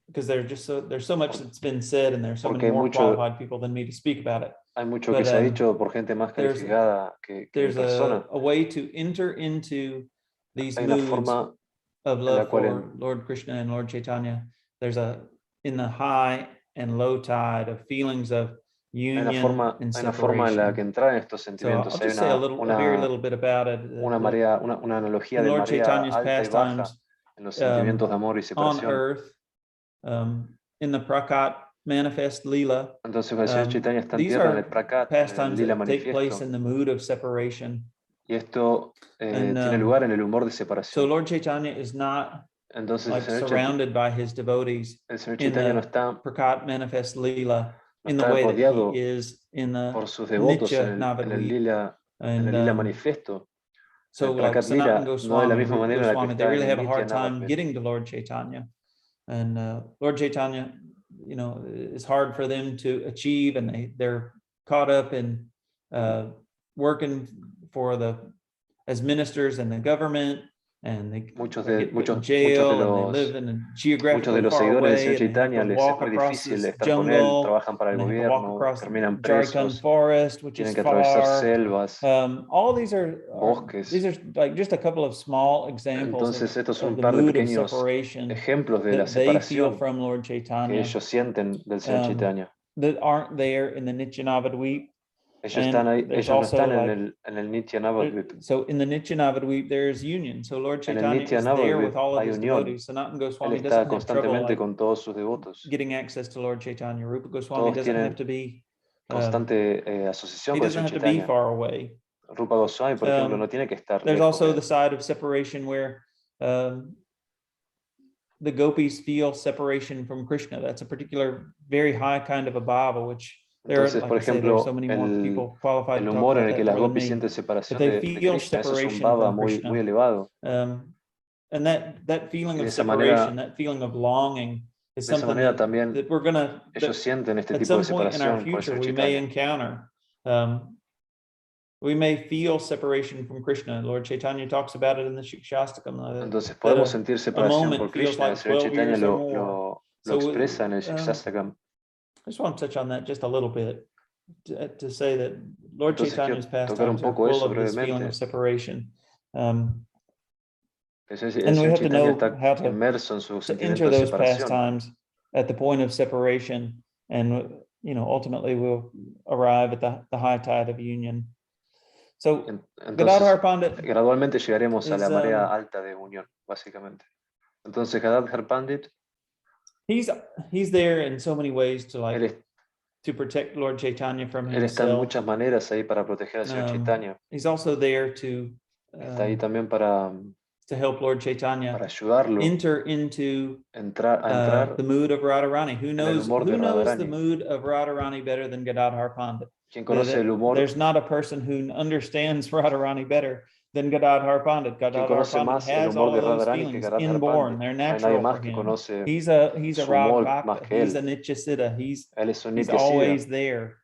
because there's so much that's been said, and there's so many more qualified people than me to speak about it.
Hay mucho que se ha dicho por gente más calificada que mi persona.
A way to enter into these
Hay una
moods
forma
of love for Lord Krishna and Lord Chaitanya. There's in the high and low tide of feelings of union and separation.
Hay una forma en la que entrar en estos sentimientos.
So I'll just say a very little bit about it.
Una analogía de
Lord
marea
Chaitanya's
alta y baja
pastimes
en los sentimientos de amor y
on
separación.
earth, in the Prakat manifest Leela.
Entonces, el Señor Chaitanya está en
These
tierra en el
are
Prakat, en el
pastimes
Lila
that take place
manifiesto.
in the mood of separation.
Y esto tiene lugar en el humor de separación.
So Lord Chaitanya is not
Entonces,
surrounded by his devotees
el Señor
in
Chaitanya no
the
está
Prakat manifest Leela in the
está
way that
rodeado
he is in the
por sus devotos
Nitya
en el
Navadvip.
Lila manifiesto.
So
el
like
Prakat Lila
Sanatana
no de
Goswami
la
and
misma
Rupa
manera en la que
Goswami, they
está en
really
el
have a
Nitya
hard time
Navadvip.
getting to Lord Chaitanya. And Lord Chaitanya, it's hard for them to achieve, and they're caught up in working as ministers in the government, and they get put in jail, and they live in a geographically far away, and they have to walk across this jungle,
trabajan para el
and they have to walk
gobierno,
across
terminan
Jharkhand
presos,
forest, which is
tienen que atravesar
far.
selvas,
All these are
bosques.
like just a couple of small examples
Entonces, estos son
of
un
the
par de
mood of
pequeños
separation
ejemplos de la
that they feel
separación
from Lord
que
Chaitanya
ellos sienten del Señor Chaitanya.
that aren't there in the Nityanavadvip.
Ellos están ahí, ellos no están en el Nitya Navadvip.
So in the Nitya Navadvip there's union. So Lord
En el
Chaitanya
Nitya
is there with
Navadvip
all of
hay
his
unión.
devotees. Sanatana
Él
Goswami
está
doesn't have trouble
constantemente con todos sus devotos.
getting access to Lord Chaitanya. Rupa Goswami
Todos
doesn't
tienen
have to be
constante asociación
he
con
doesn't
Señor
have to be
Chaitanya.
far away.
Rupa Goswami, por ejemplo, no tiene que estar
There's
lejos
also
de
the side of separation where the gopis feel separation from Krishna. That's a particular, very high kind of a bhava, which there,
Entonces,
like
por
I say, there are so
ejemplo,
many more people qualified
el
to talk
humor en
about
el que
that
las
more than
gopis
me.
sienten
But
separación
they
de
feel
Krishna, eso es un
separation
bhava
from
muy
Krishna.
elevado.
And that feeling
Y
of
de esa
separation,
manera,
that feeling of longing, is
de esa
something
manera
that
también
we're gonna,
ellos sienten este
at
tipo de
some point in our
separación con el
future,
Señor
we may
Chaitanya.
encounter. We may feel separation from Krishna. Lord Chaitanya talks about it in the Shikshastakam.
Entonces podemos sentir separación por Krishna. El
Like
Señor Chaitanya
12 years or more.
lo expresa en el Shikshastakam.
I just want to touch on that just a little bit to say that Lord
Entonces
Chaitanya's
quiero tocar un
pastimes are
poco
full
eso
of this feeling
brevemente.
of separation.
El
And we
Señor
have to
Chaitanya
know
está
how to
inmerso en su
enter
sentimiento de
those
separación.
pastimes at the point of separation, and ultimately we'll arrive at the high tide of union. So
Entonces, gradualmente llegaremos a la marea alta de unión, básicamente. Entonces, Gadadhar Pandit,
he's there in so many ways to protect Lord Chaitanya from himself.
Él está en muchas maneras ahí para proteger al Señor Chaitanya.
He's also there to
está ahí también para
help Lord Chaitanya
ayudarlo
enter into
entrar
the mood of Radharani. Who knows the
Radharani.
mood of Radharani better than Gadadhar Pandit?
¿Quién conoce el humor?
There's not a person who understands Radharani better than Gadadhar Pandit. Gadadhar Pandit has all of those feelings inborn. They're natural for him. He's a Rag Bhakta. He's a Nityasiddha. He's always there,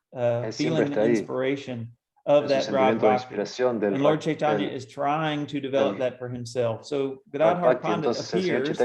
feeling the inspiration of that Rag Bhakti. And Lord Chaitanya is trying to develop that for himself. So Gadadhar Pandit appears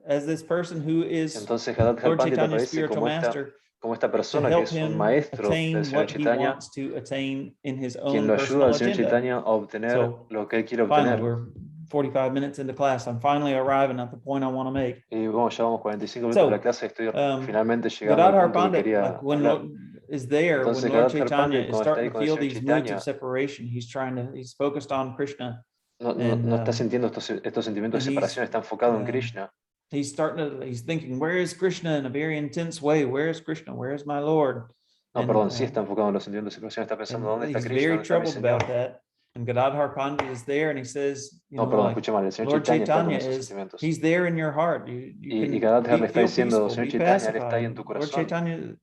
as this person who is Lord Chaitanya's spiritual master,
como esta persona que es un maestro del Señor Chaitanya, quien lo ayuda al Señor Chaitanya a obtener lo que él quiere obtener.
We're 45 minutes into class. I'm finally arriving at the point I want to make.
Y bueno, ya vamos 45 minutos de la clase. Estoy finalmente llegando al punto que quería hablar.
Is there
Entonces,
when Lord Chaitanya is starting to feel these moods of separation. He's focused on Krishna.
No está sintiendo estos sentimientos de separación, está enfocado en Krishna.
He's thinking, where is Krishna, in a very intense way? Where is Krishna? Where is my Lord?
No, perdón, sí está enfocado en los sentimientos de separación, está pensando dónde está Krishna,
dónde está mi Señor. And Gadadhar Pandit is there, and he says,
escuché mal, el Señor
Lord
Chaitanya
está he's there in your heart.
Y Gadadhar le está diciendo, Señor Chaitanya, él está ahí en tu corazón.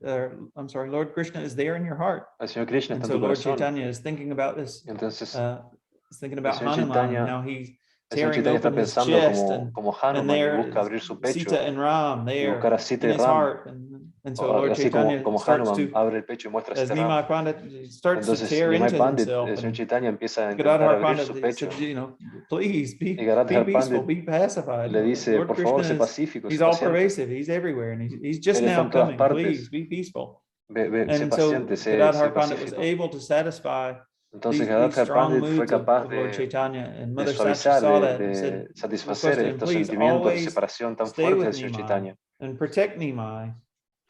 Lord Krishna is there in your heart.
El Señor Krishna está en tu
Lord
corazón.
Chaitanya is thinking about this.
Entonces,
he's thinking about Hanuman and how he
el Señor Chaitanya está pensando como Hanuman que busca abrir su pecho
Sita and Ram
y buscar a Sita y Ram. Así como Hanuman abre el pecho y muestra a Sita y Ram. Entonces, Nimai Pandit, el Señor Chaitanya empieza a intentar abrir su pecho. Y Gadadhar Pandit le dice, por favor, sé pacífico,
he's all pervasive, he's everywhere, and he's just now coming. Please be peaceful.
Sé paciente, sé pacífico. Entonces Gadadhar Pandit fue capaz de suavizar, de satisfacer estos sentimientos de separación tan fuertes del Señor Chaitanya.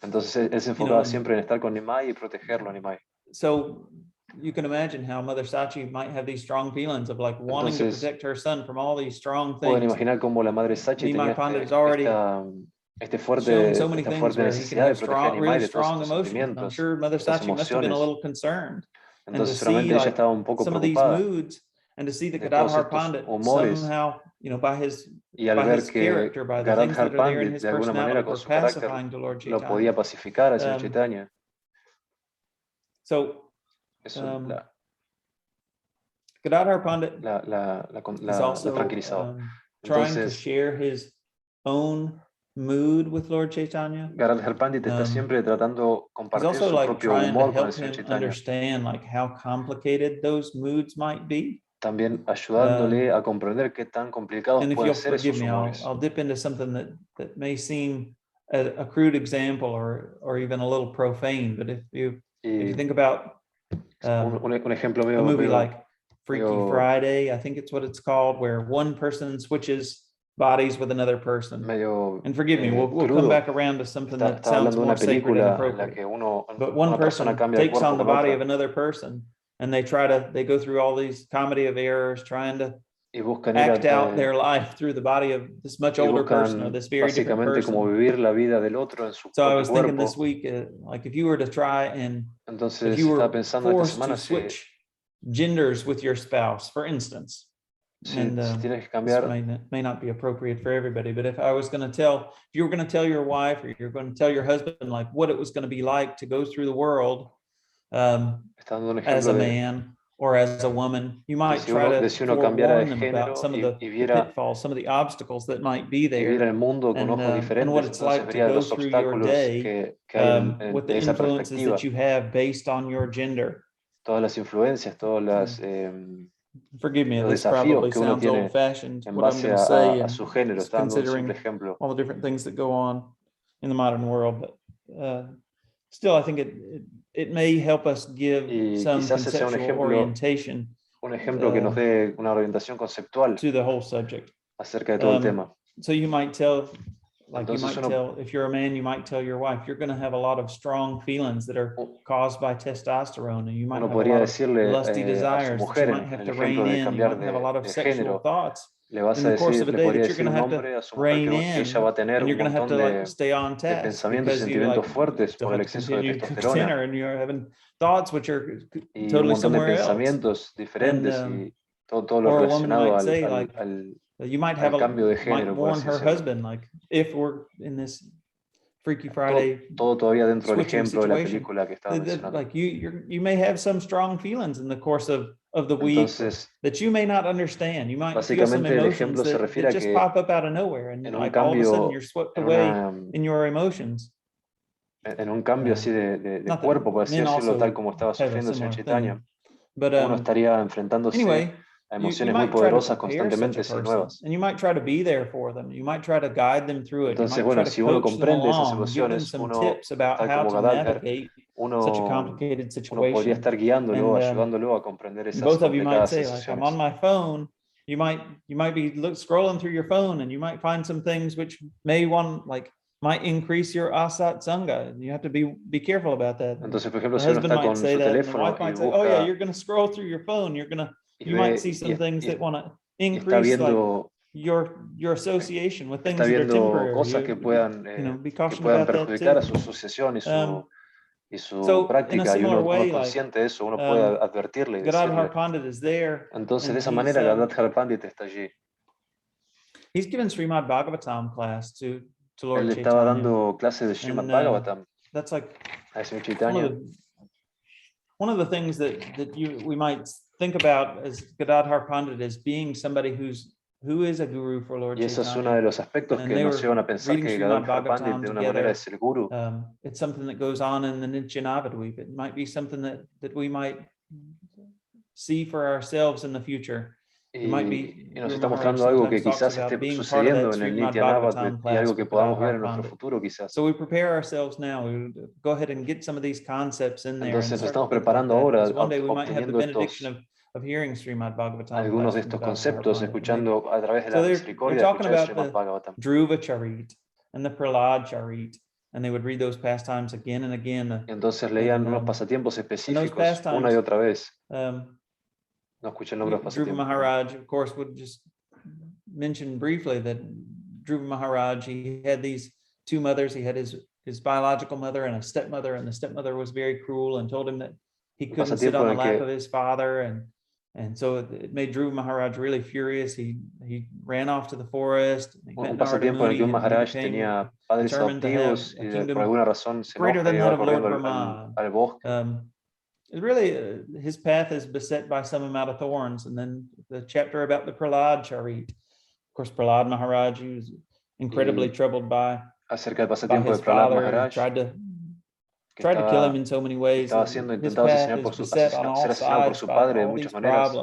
Entonces él se enfocaba siempre en estar con Nimai y protegerlo a Nimai.
So you can imagine how Mother Sachi might have these strong feelings of like wanting to protect her son from all these strong things.
Pueden imaginar cómo la madre Sachi tenía esta fuerte necesidad de proteger a Nimai de todos estos sentimientos,
I'm sure Mother Sachi must have been a little concerned.
Entonces seguramente ella estaba un poco preocupada
and to see that
de todos
Gadadhar
estos
Pandit
humores,
somehow, by his
y al ver que
character, by the things that are there in his
de alguna manera con su carácter lo podía pacificar al Señor Chaitanya.
So, Gadadhar Pandit is also trying to share his own mood with Lord Chaitanya.
Gadadhar Pandit está siempre tratando compartir su propio humor con el Señor Chaitanya.
Understand how complicated those moods might be.
También ayudándole a comprender qué tan complicados pueden ser esos humores.
I'll dip into something that may seem a crude example or even a little profane, but if you think about
un ejemplo
a movie like Freaky Friday, I think it's what it's called, where one person switches bodies with another person. And forgive me, we'll come back around to something that sounds more sacred and appropriate. But one person takes on the body of another person, and they go through all these comedy of errors, trying to act out their life through the body of this much older person or this very different person. So I was thinking this week, like if you were to try and if you were forced to switch genders with your spouse, for instance, and this may not be appropriate for everybody, but if you were going to tell your wife or you're going to tell your husband like what it was going to be like to go through the world as a man or as a woman, you might try to forewarn them about some of the pitfalls, some of the obstacles that might be there, and what it's like to go through your day with the influences that you have based on your gender.
Todas las influencias, todas las
forgive me, this probably sounds old-fashioned, what I'm going to say, a su género, considering all the different things that go on in the modern world, but still, I think it may help us give some conceptual orientation.
Un ejemplo que nos dé una orientación conceptual
to the whole subject.
Acerca de todo el tema.
So you might tell, if you're a man, you might tell your wife, you're going to have a lot of strong feelings that are caused by testosterone, and you might have a lot of lusty desires that you might have to rein in. You might have a lot of sexual thoughts in the course of a day that you're going to have to rein in, and you're going to have to stay on task because you continue to cook dinner and you're having thoughts which are totally somewhere else. And, or a woman might say you might warn her husband, like if we're in this Freaky Friday situation, like you may have some strong feelings in the course of the week that you may not understand. You might feel some emotions that just pop up out of nowhere, and like all of a sudden you're swept away in your emotions.
En un cambio así de cuerpo, por así decirlo, tal como estaba sufriendo el señor Caitanya, uno estaría enfrentándose a emociones muy poderosas constantemente y nuevas.
And you might try to be there for them. You might try to guide them through it.
Entonces, bueno, si uno comprende esas emociones, uno, tal como Gadadhar, uno podría estar guiándolo, ayudándolo a comprender esas complicadas
situaciones. I'm on my phone. You might be scrolling through your phone, and you might find some things which might increase your asat sangha, and you have to be careful about that.
Entonces, por ejemplo, si uno está con su teléfono y busca,
oh yeah, you're going to scroll through your phone. You might see some things that want to increase your association with things that are temporary.
Cosas que puedan perjudicar a su asociación y su práctica, y uno consciente de eso, uno puede advertirle y decirle. Entonces, de esa manera, Gadadhar Pandit está allí.
He's given Srimad Bhagavatam class to Lord
Él estaba dando clases de Srimad Bhagavatam.
That's like
a señor Caitanya.
One of the things that we might think about as Gadadhar Pandit as being somebody who is a guru for Lord
Chaitanya. Y eso es uno de los aspectos que nos llevan a pensar que Gadadhar Pandit de una manera es el guru.
It's something that goes on in the Nityanavadvip. It might be something that we might see for ourselves in the future.
Y nos está mostrando algo que quizás esté sucediendo en el Nityanavadvip y algo que podamos ver en nuestro futuro quizás.
So we prepare ourselves now. We go ahead and get some of these concepts in there.
Entonces nos estamos preparando ahora,
obteniendo
algunos de estos conceptos, escuchando a través de la misericordia de Srimad Bhagavatam.
Dhruva Charit and the Prahlad Charit, and they would read those pastimes again and again.
Entonces leían unos pasatiempos específicos una y otra vez. No escuché el nombre de los pasatiempos.
Dhruva Maharaj, of course, would just mention briefly that Dhruva Maharaj, he had these two mothers. He had his biological mother and a stepmother, and the stepmother was very cruel and told him that he couldn't sit on the lap of his father, and so it made Dhruva Maharaj really furious. He ran off to the forest.
Un pasatiempo en el que un Maharaj tenía padres adoptivos y por alguna razón se enoja y va corriendo al bosque.
Really, his path is beset by some amount of thorns. And then the chapter about the Prahlad Charit. Of course, Prahlad Maharaj, he was incredibly troubled by
acerca del pasatiempo de Prahlad Maharaj.
Tried to kill him in so many ways.
Estaba siendo intentado asesinar ser asesinado por su padre de muchas maneras,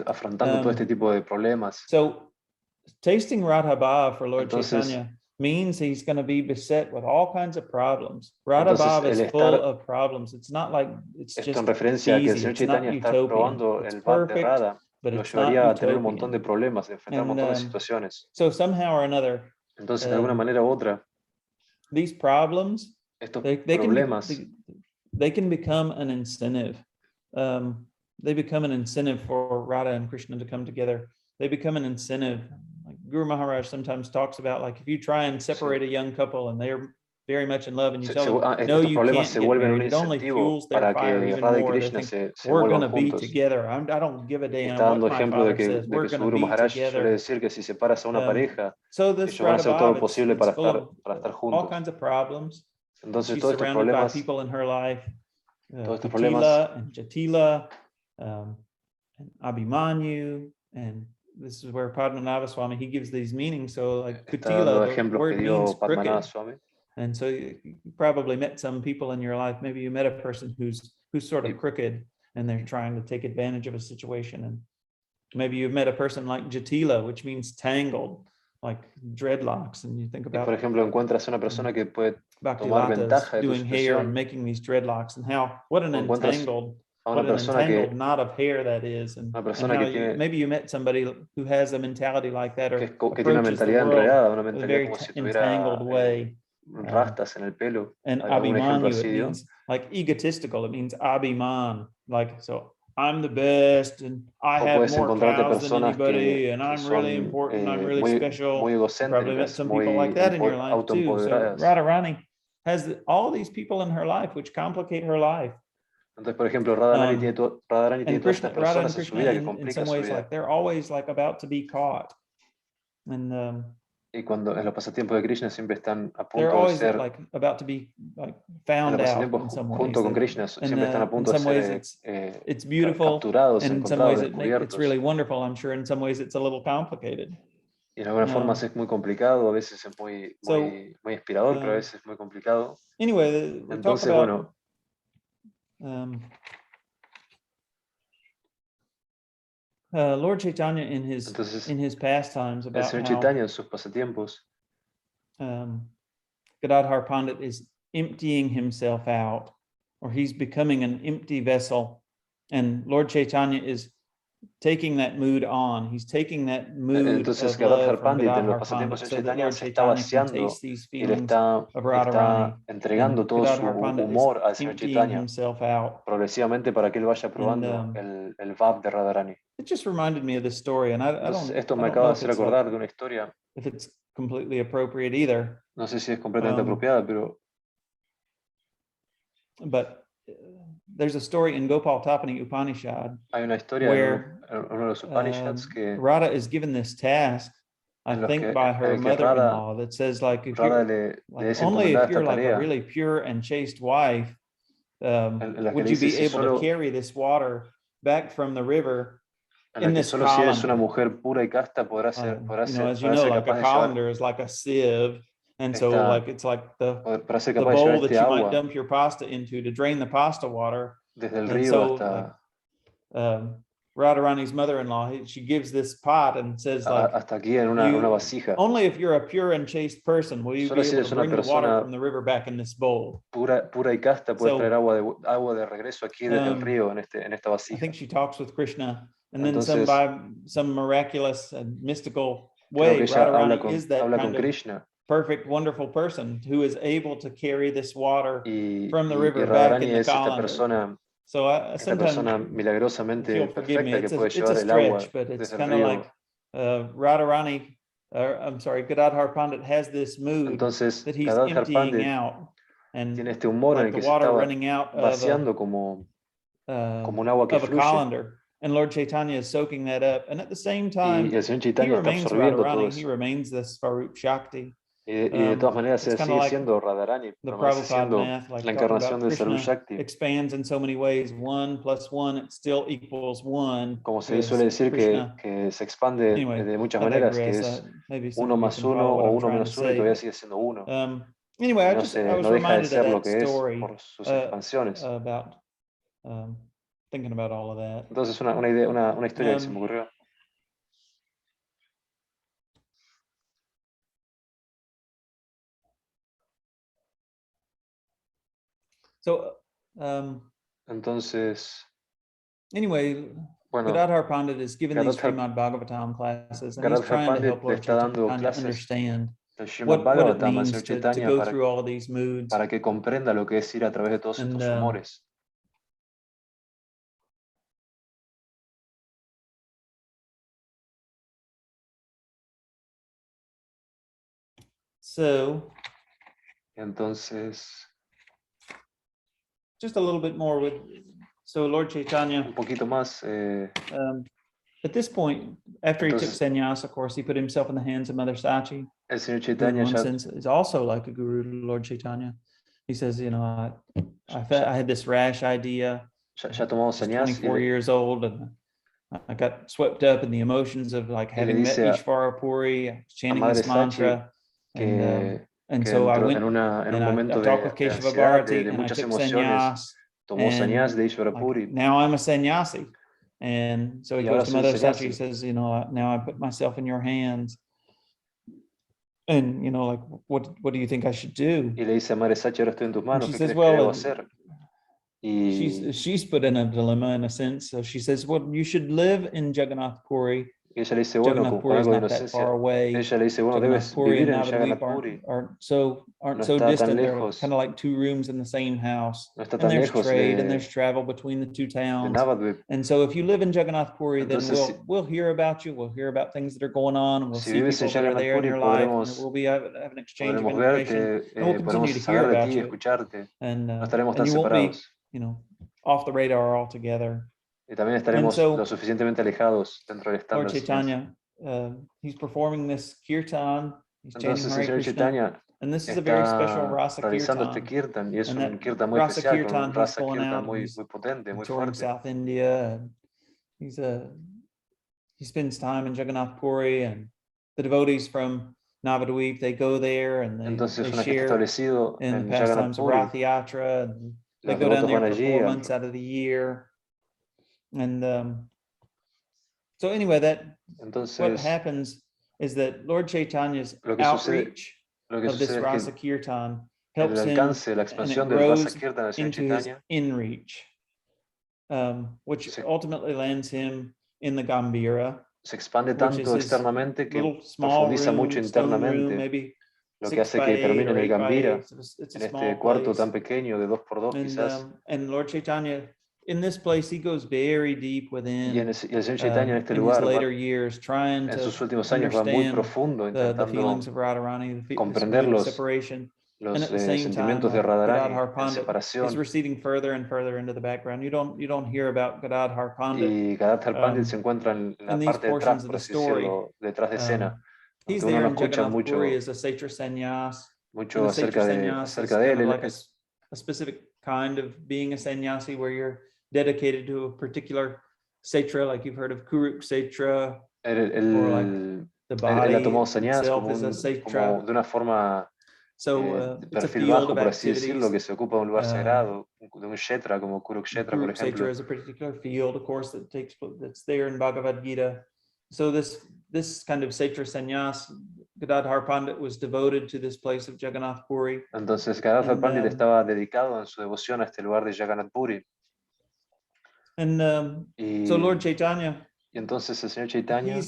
afrontando todo este tipo de problemas.
So, tasting Radha Bhav for Lord Chaitanya means he's going to be beset with all kinds of problems. Radha Bhav is full of problems. It's not like it's just
en referencia a que el señor Chaitanya está probando el Bhav de Radha.
but
lo
it's not
llevaría a tener un montón de
utopian.
problemas, de enfrentar un montón de situaciones.
So somehow or another,
Entonces, de alguna manera u otra,
these problems,
estos
they
problemas
can become an incentive. They become an incentive for Radha and Krishna to come together. They become an incentive. Like Guru Maharaj sometimes talks about, like, if you try and separate a young couple and they're very much in love, and you tell them, no, you can't get married, it only fuels their fire even more. They think, we're going to be together. I don't give a damn
Está dando
what my
ejemplo de
father
que,
says.
de
We're
que su
going to
Guru
be
Maharaj suele
together.
decir que si separas a una pareja,
So this
ellos van a hacer todo lo
Radha
posible
it's
para
full of
estar
all
juntos.
kinds of problems.
Entonces,
She's
todos estos
surrounded by
problemas,
people in her life,
todos estos problemas,
Kutila and Jatila, and Abhimanyu, and this is where Padmanabha Swami, he gives these meanings. So like
está dando
Kutila, the
ejemplos que
word means
dio Padmanabha
crooked.
Swami.
And so you probably met some people in your life. Maybe you met a person who's sort of crooked and they're trying to take advantage of a situation. And maybe you've met a person like Jatila, which means tangled, like dreadlocks. And you think
Y
about,
por ejemplo, encuentras a una persona que puede tomar
Bhaktilatas
ventaja de tu
doing hair and
situación,
making these dreadlocks, and how what an
o encuentras
entangled
a una persona que,
knot of hair that is, and
una persona
how
que tiene,
maybe you met somebody who has a mentality like that, or
que tiene una
approaches the
mentalidad
world
enredada, una
with a
mentalidad
very
como si
entangled
tuviera
way.
rastas en el pelo.
And
Algún ejemplo
Abhimanyu,
así,
it
¿no?
means like egotistical. It means Abhiman, like, so I'm the best, and I
O
have
puedes
more
encontrarte
cows than
personas
anybody, and
que
I'm really
son
important, I'm really
muy
special. You probably met
egocéntricas,
some people like that in your life too. So
autoempoderadas.
Radharani has all these people in her life which complicate her life.
Entonces, por ejemplo, Radharani tiene todas estas
Radha and
personas en su
Krishna,
vida que
in
complican
some
su
ways,
vida.
like they're always like about to be caught, and
Y cuando en los pasatiempos de Krishna siempre están a
they're
punto de
always
ser,
like about to be like
en
found
los
out
pasatiempos
in some ways.
junto con Krishna siempre están a
In
punto de
some ways,
ser
it's beautiful,
capturados,
and in some
encontrados,
ways it's
descubiertos.
really wonderful. I'm sure in some ways it's a little complicated.
Y en algunas formas es muy complicado, a veces es muy inspirador, pero a veces es muy complicado.
Anyway, we
Entonces,
talk about,
bueno,
Lord Caitanya in his pastimes,
el
about
Señor
how
Chaitanya en sus pasatiempos,
Gadadhar Pandit is emptying himself out, or he's becoming an empty vessel, and Lord Caitanya is taking that mood on. He's taking that mood
entonces
of love from
Pandit en los
Gadadhar
pasatiempos
Pandit,
de
so that
Chaitanya
Lord
se está
Caitanya can
vaciando
taste these
y le
feelings of
está
Radharani,
entregando
and
todo su
Gadadhar Pandit is
humor al Señor
emptying
Chaitanya
himself out.
progresivamente para que él vaya probando el Vav de Radharani.
It just reminded me of this story, and I don't
Esto me
know
acaba de
if
hacer
it's
acordar
like,
de una historia.
if it's completely appropriate either.
No sé si es completamente apropiada, pero
but there's a story in Gopal Tapani Upanishad
hay una historia
where
en uno de los Upanishads que
Radha is given this task, I think, by her mother-in-law, that says, like, if you're like, only if you're like a really pure and chaste wife, would you be able to carry this water back from the river in this
solo si eres una
colander.
mujer pura y casta podrás ser
As you know, like a colander is like a sieve, and so like it's like the bowl that you might dump your pasta into to drain the pasta water.
Desde el
and
río
so
hasta,
like, Radharani's mother-in-law, she gives this pot and says, like,
hasta aquí en una vasija.
Only if you're a pure and chaste person will you
Solo
be
si
able to
eres
bring the water from the river back in this bowl.
Pura y casta puedes traer agua de regreso aquí desde el río en esta vasija.
I think she talks with Krishna, and then
Entonces,
by some miraculous and mystical way, Radharani is that kind of perfect, wonderful person who is able to carry this water from the river back in the colander. So
esta persona milagrosamente perfecta que puede llevar el agua desde el río.
Radharani, I'm sorry, Gadadhar Pandit has this mood that he's emptying out, and
tiene este humor
like
en el que
the water
se
running out
vaciando como un agua que
of a colander. And Lord Caitanya is soaking that up, and at the same time,
y el Señor Chaitanya está absorbiendo todo eso.
He remains the Svarup Shakti.
Y de todas maneras sigue siendo Radharani, permanece siendo la encarnación de Svarup Shakti.
Expands in so many ways. 1 + 1, it still equals 1.
Como se suele decir que se expande de muchas maneras, que es 1 más 1 o 1 menos 1 y todavía sigue siendo 1.
Anyway, I was reminded of that story
por sus expansiones.
About thinking about all of that.
Entonces una historia que se me ocurrió.
So,
entonces,
anyway, Gadadhar Pandit is giving these Srimad Bhagavatam classes, and he's trying to help Lord Chaitanya understand what it means to go through all of these moods.
Para que comprenda lo que es ir a través de todos estos humores.
So,
entonces,
just a little bit more with, so Lord Chaitanya,
un poquito más,
at this point, after he took sannyas, of course, he put himself in the hands of Mother Sachi.
El Señor
Who in
Chaitanya
one sense is also like a guru to Lord Chaitanya. He says, you know, I had this rash idea.
ya tomó sannyas,
24 years old, and I got swept up in the emotions of like having met Ishvara Puri, chanting this mantra, and so I went and I talked with Keshava Bharati, and I took sannyas.
Tomó sannyas de Ishvara Puri.
Now I'm a sannyasi. And so he goes to Mother Sachi, he says, you know, now I put myself in your hands. And, you know, like, what do you think I should do?
Y le dice a Madre Sachi, ahora estoy en tus manos,
¿qué
crees que debo hacer?
She's put in a dilemma in a sense. So she says, well, you should live in Jagannath Puri.
Y ella le dice, bueno, con algo de inocencia. Ella le dice, bueno, debes vivir en Jagannath Puri.
Aren't so
no
distant. They're kind of like two rooms in the same house.
No está
and there's
lejos
trade and there's travel between the two towns. And so if you live in Jagannath Puri, then we'll hear about you. We'll hear about things that are going on, and we'll see people that are there in your life. And we'll be have an exchange of information. And we'll continue to hear about you. And you won't be, you know, off the radar altogether.
Y también estaremos lo suficientemente alejados dentro del estándar.
Lord Chaitanya, he's performing this kirtan. He's chanting Hare Krishna. And this is a very special rasa kirtan.
Este kirtan, y es un kirtan muy especial, con un rasa kirtan muy potente, muy fuerte.
South India. And he spends time in Jagannath Puri, and the devotees from Navadvip, they go there and they share in the pastimes of Rath Yatra. And they go down there for 4 months out of the year. And so anyway, what happens is that Lord Chaitanya's outreach of this rasa kirtan helps him, and it grows into his inreach, which ultimately lands him in the Gambhira.
Se expande tanto externamente que profundiza mucho internamente, lo que hace que termine en el Gambhira, en este cuarto tan pequeño de 2x2 quizás.
And Lord Chaitanya, in this place, he goes very deep within.
Y el Señor Chaitanya en este lugar,
en
sus últimos años, va muy profundo intentando comprender los sentimientos de Radharani en separación. Y Gadadhar Pandit se encuentra en la parte de atrás, por así decirlo, detrás de escena. Uno no escucha mucho acerca de él.
A specific kind of being a sannyasi where you're dedicated to a particular setra, like you've heard of Kurup setra, or like the body itself is a setra.
De una forma perfil bajo, por así decirlo, que se ocupa de un lugar sagrado, de un kshetra como Kurukshetra, por ejemplo.
Setra is a particular field, of course, that's there in Bhagavad Gita. So this kind of setra sannyas, Gadadhar Pandit was devoted to this place of Jagannath Puri.
Entonces Gadadhar Pandit estaba dedicado en su devoción a este lugar de Jagannath Puri.
And so Lord Chaitanya,
y entonces el Señor Chaitanya,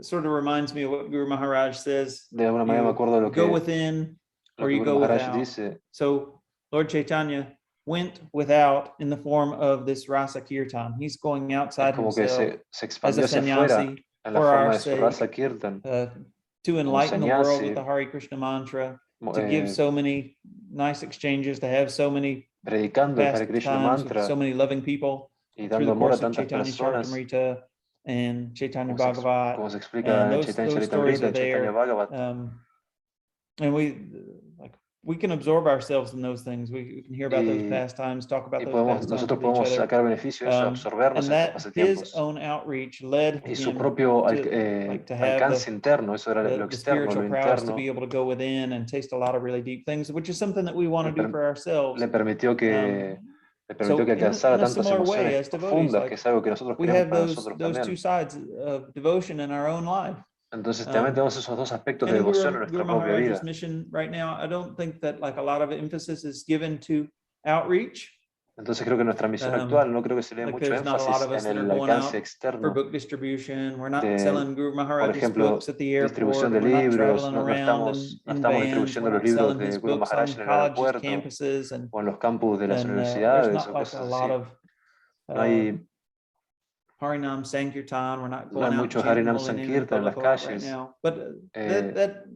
sort of reminds me of what Guru Maharaj says.
De alguna manera me acuerdo de lo que
go within or you go without.
Dice.
So Lord Chaitanya went without in the form of this rasa kirtan. He's going outside himself
se
as a sannyasi for our sake, to enlighten the world with the Hare Krishna mantra, to give so many nice exchanges, to have so many pastimes with so many loving people through the course of Chaitanya Charitamrita and Chaitanya Bhagavat. And those stories are there. And we can absorb ourselves in those things. We can hear about those pastimes, talk about those pastimes
nosotros podemos sacar beneficio de eso, absorbernos
and
estos
his
pasatiempos.
own outreach led
Y su propio alcance interno, eso era lo externo, lo interno.
To be able to go within and taste a lot of really deep things, which is something that we want to do for ourselves.
Le permitió que alcanzara tantas emociones profundas, que es algo que nosotros queremos para nosotros también.
Those two sides of devotion in our own life.
Entonces también tenemos esos dos aspectos de devoción en nuestra propia vida.
Mission right now, I don't think that like a lot of emphasis is given to outreach.
Entonces creo que nuestra misión actual no creo que se le dé mucho énfasis en el alcance externo
book distribution. We're not
de,
selling Guru
por
Maharaj's
ejemplo,
books at the airport.
distribución de
We're not
libros,
traveling
no
around
estamos
in
distribuyendo
vans. We're
los
not
libros
selling
de
his
Guru
books
Maharaj
on
en el
colleges,
aeropuerto
campuses, and
o en los campus de las
there's
universidades
not
o
like
cosas
a
así.
lot of
No hay
Harinam Sankirtan. We're not
no hay
going out
mucho
chanting
Harinam
holy name in
Sankirtan en las
public a lot right
calles.
now. But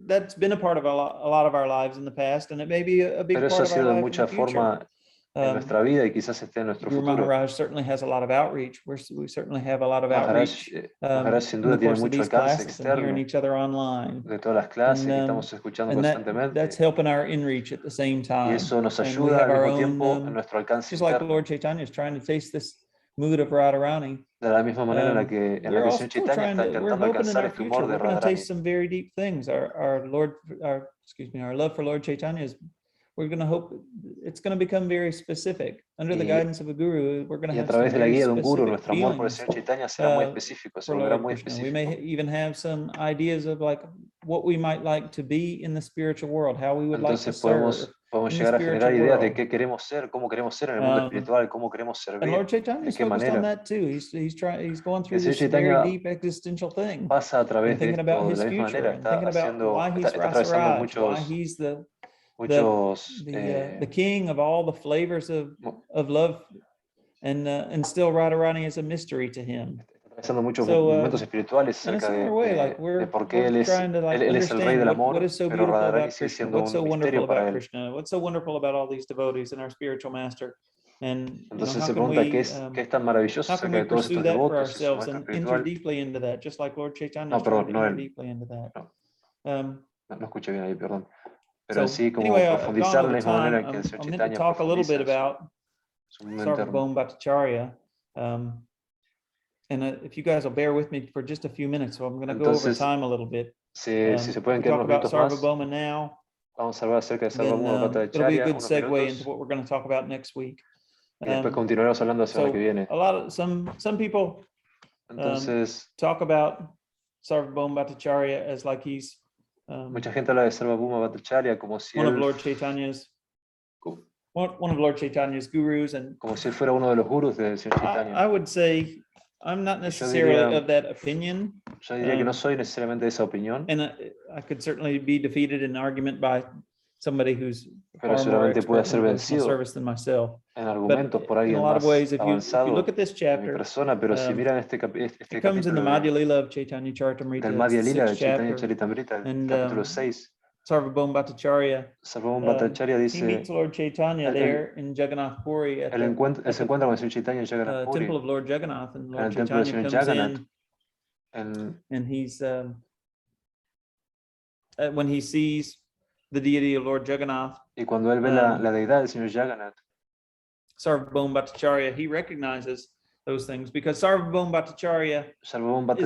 that's been a part of a lot of our lives in the past, and it may be a big
Pero eso
part
ha
of our
sido de
life in
mucha
the future.
forma en nuestra vida y quizás esté en nuestro
Guru
futuro.
Maharaj certainly has a lot of outreach. We certainly have a lot of
Maharaj,
outreach
Maharaj sin
in
duda
the
tiene
course of
mucho
these
alcance
classes and hearing
externo
each other online.
de todas las clases que
And,
estamos escuchando
and
constantemente.
that's helping our inreach at the same
Y
time.
eso nos
And we
ayuda
have
al
our
mismo tiempo en
own,
nuestro alcance
just like
interno.
Lord Caitanya is trying to taste this mood of Radharani.
De la misma manera en la que
We're
el
also
Señor Chaitanya
trying
está
to, we're
intentando
hoping in
alcanzar
our
este
future,
humor de
we're going to
Radharani.
taste some very deep things. Our love for Lord Chaitanya is, we're going to hope it's going to become very specific. Under the guidance of a guru, we're going to
Y a
have
través
some
de la
very
guía de un guru,
specific
nuestro amor por el
feelings
Señor Chaitanya será muy específico, se
for
volverá
Lord
muy
Krishna. We
específico.
may even have some ideas of like what we might like to be in the spiritual world, how we would like to
Entonces
serve
podemos
in the
llegar a generar
spiritual
ideas de
world.
qué queremos ser, cómo queremos ser en el mundo espiritual, cómo queremos
And
servir,
Lord Chaitanya
de
is
qué
focused on
manera.
that too. He's going
El
through
Señor
this very
Chaitanya
deep existential thing
pasa a
and
través de
thinking about
esto de
his
la misma
future
manera,
and thinking about why he's
está atravesando
Rasaraj, why he's the king of all the flavors of love, and still Radharani is a mystery to him.
atravesando muchos
So,
momentos espirituales
in a
acerca
similar way, like
de por qué
we're trying to like
él es el rey
understand
del
what
amor,
is so
pero
beautiful
Radharani
about
sigue
Krishna,
siendo
what's so
un
wonderful
misterio para
about
él.
Krishna, what's so wonderful about all these devotees and our spiritual master. And
Entonces
how
se
can
pregunta
we
qué es tan maravilloso
how can
acerca
we
de todos
pursue
estos
that for
devotos y su
ourselves
maestro
and enter
espiritual.
deeply into that, just like Lord Chaitanya
No,
is trying
perdón,
to
no
enter
él.
deeply into that.
No escuché bien ahí, perdón. Pero
So
sí, como
anyway, I've
profundizar
gone
de la
over
misma manera
time.
en que el Señor
I'm meant to
Chaitanya
talk a little
profundiza
bit
en
about
su mundo interno.
Sarvabhauma Bhattacharya. And if you guys will bear with me for just a few minutes, so I'm going to go over time a little bit.
Si se pueden
we
quedar
talk
unos
about
minutos más,
Sarvabhauma now.
vamos a hablar acerca de Sarvabhauma
Then it'll be a
Bhattacharya
good
unos
segue
minutos
into what we're going to talk about next week.
y después continuaremos hablando la semana que viene.
A lot of some people
Entonces,
talk about Sarvabhauma Bhattacharya as like he's
mucha gente habla de Sarvabhauma Bhattacharya como si
one of
él
Lord Chaitanya's gurus, and
como si él fuera uno de los gurús del Señor Chaitanya.
I would say I'm not necessarily of that opinion.
Yo diría que no soy necesariamente de esa opinión.
And I could certainly be defeated in argument by somebody who's
Pero
far more
seguramente puede
expert
ser
in devotional
vencido
service than myself.
en argumentos por
In a
alguien
lot of
más
ways, if you
avanzado
look at this
que mi
chapter,
persona, pero si miran este
it comes in the
capítulo
Madhya Lila of Chaitanya Charitamrita,
del
it's
Madhya
the
Lila de
6th
Chaitanya
chapter,
Charitamrita,
and
capítulo 6,
Sarvabhauma Bhattacharya,
Sarvabhauma Bhattacharya
he
dice,
meets Lord Chaitanya there in Jagannath Puri at
se encuentra con el Señor Chaitanya en Jagannath Puri,
temple of Lord Jagannath, and
en
Lord
el templo del
Chaitanya
Señor
comes
Jagannath,
in, and he's when he sees the deity of Lord Jagannath,
y cuando él ve la deidad del Señor Jagannath,
Sarvabhauma Bhattacharya, he recognizes those things because Sarvabhauma Bhattacharya is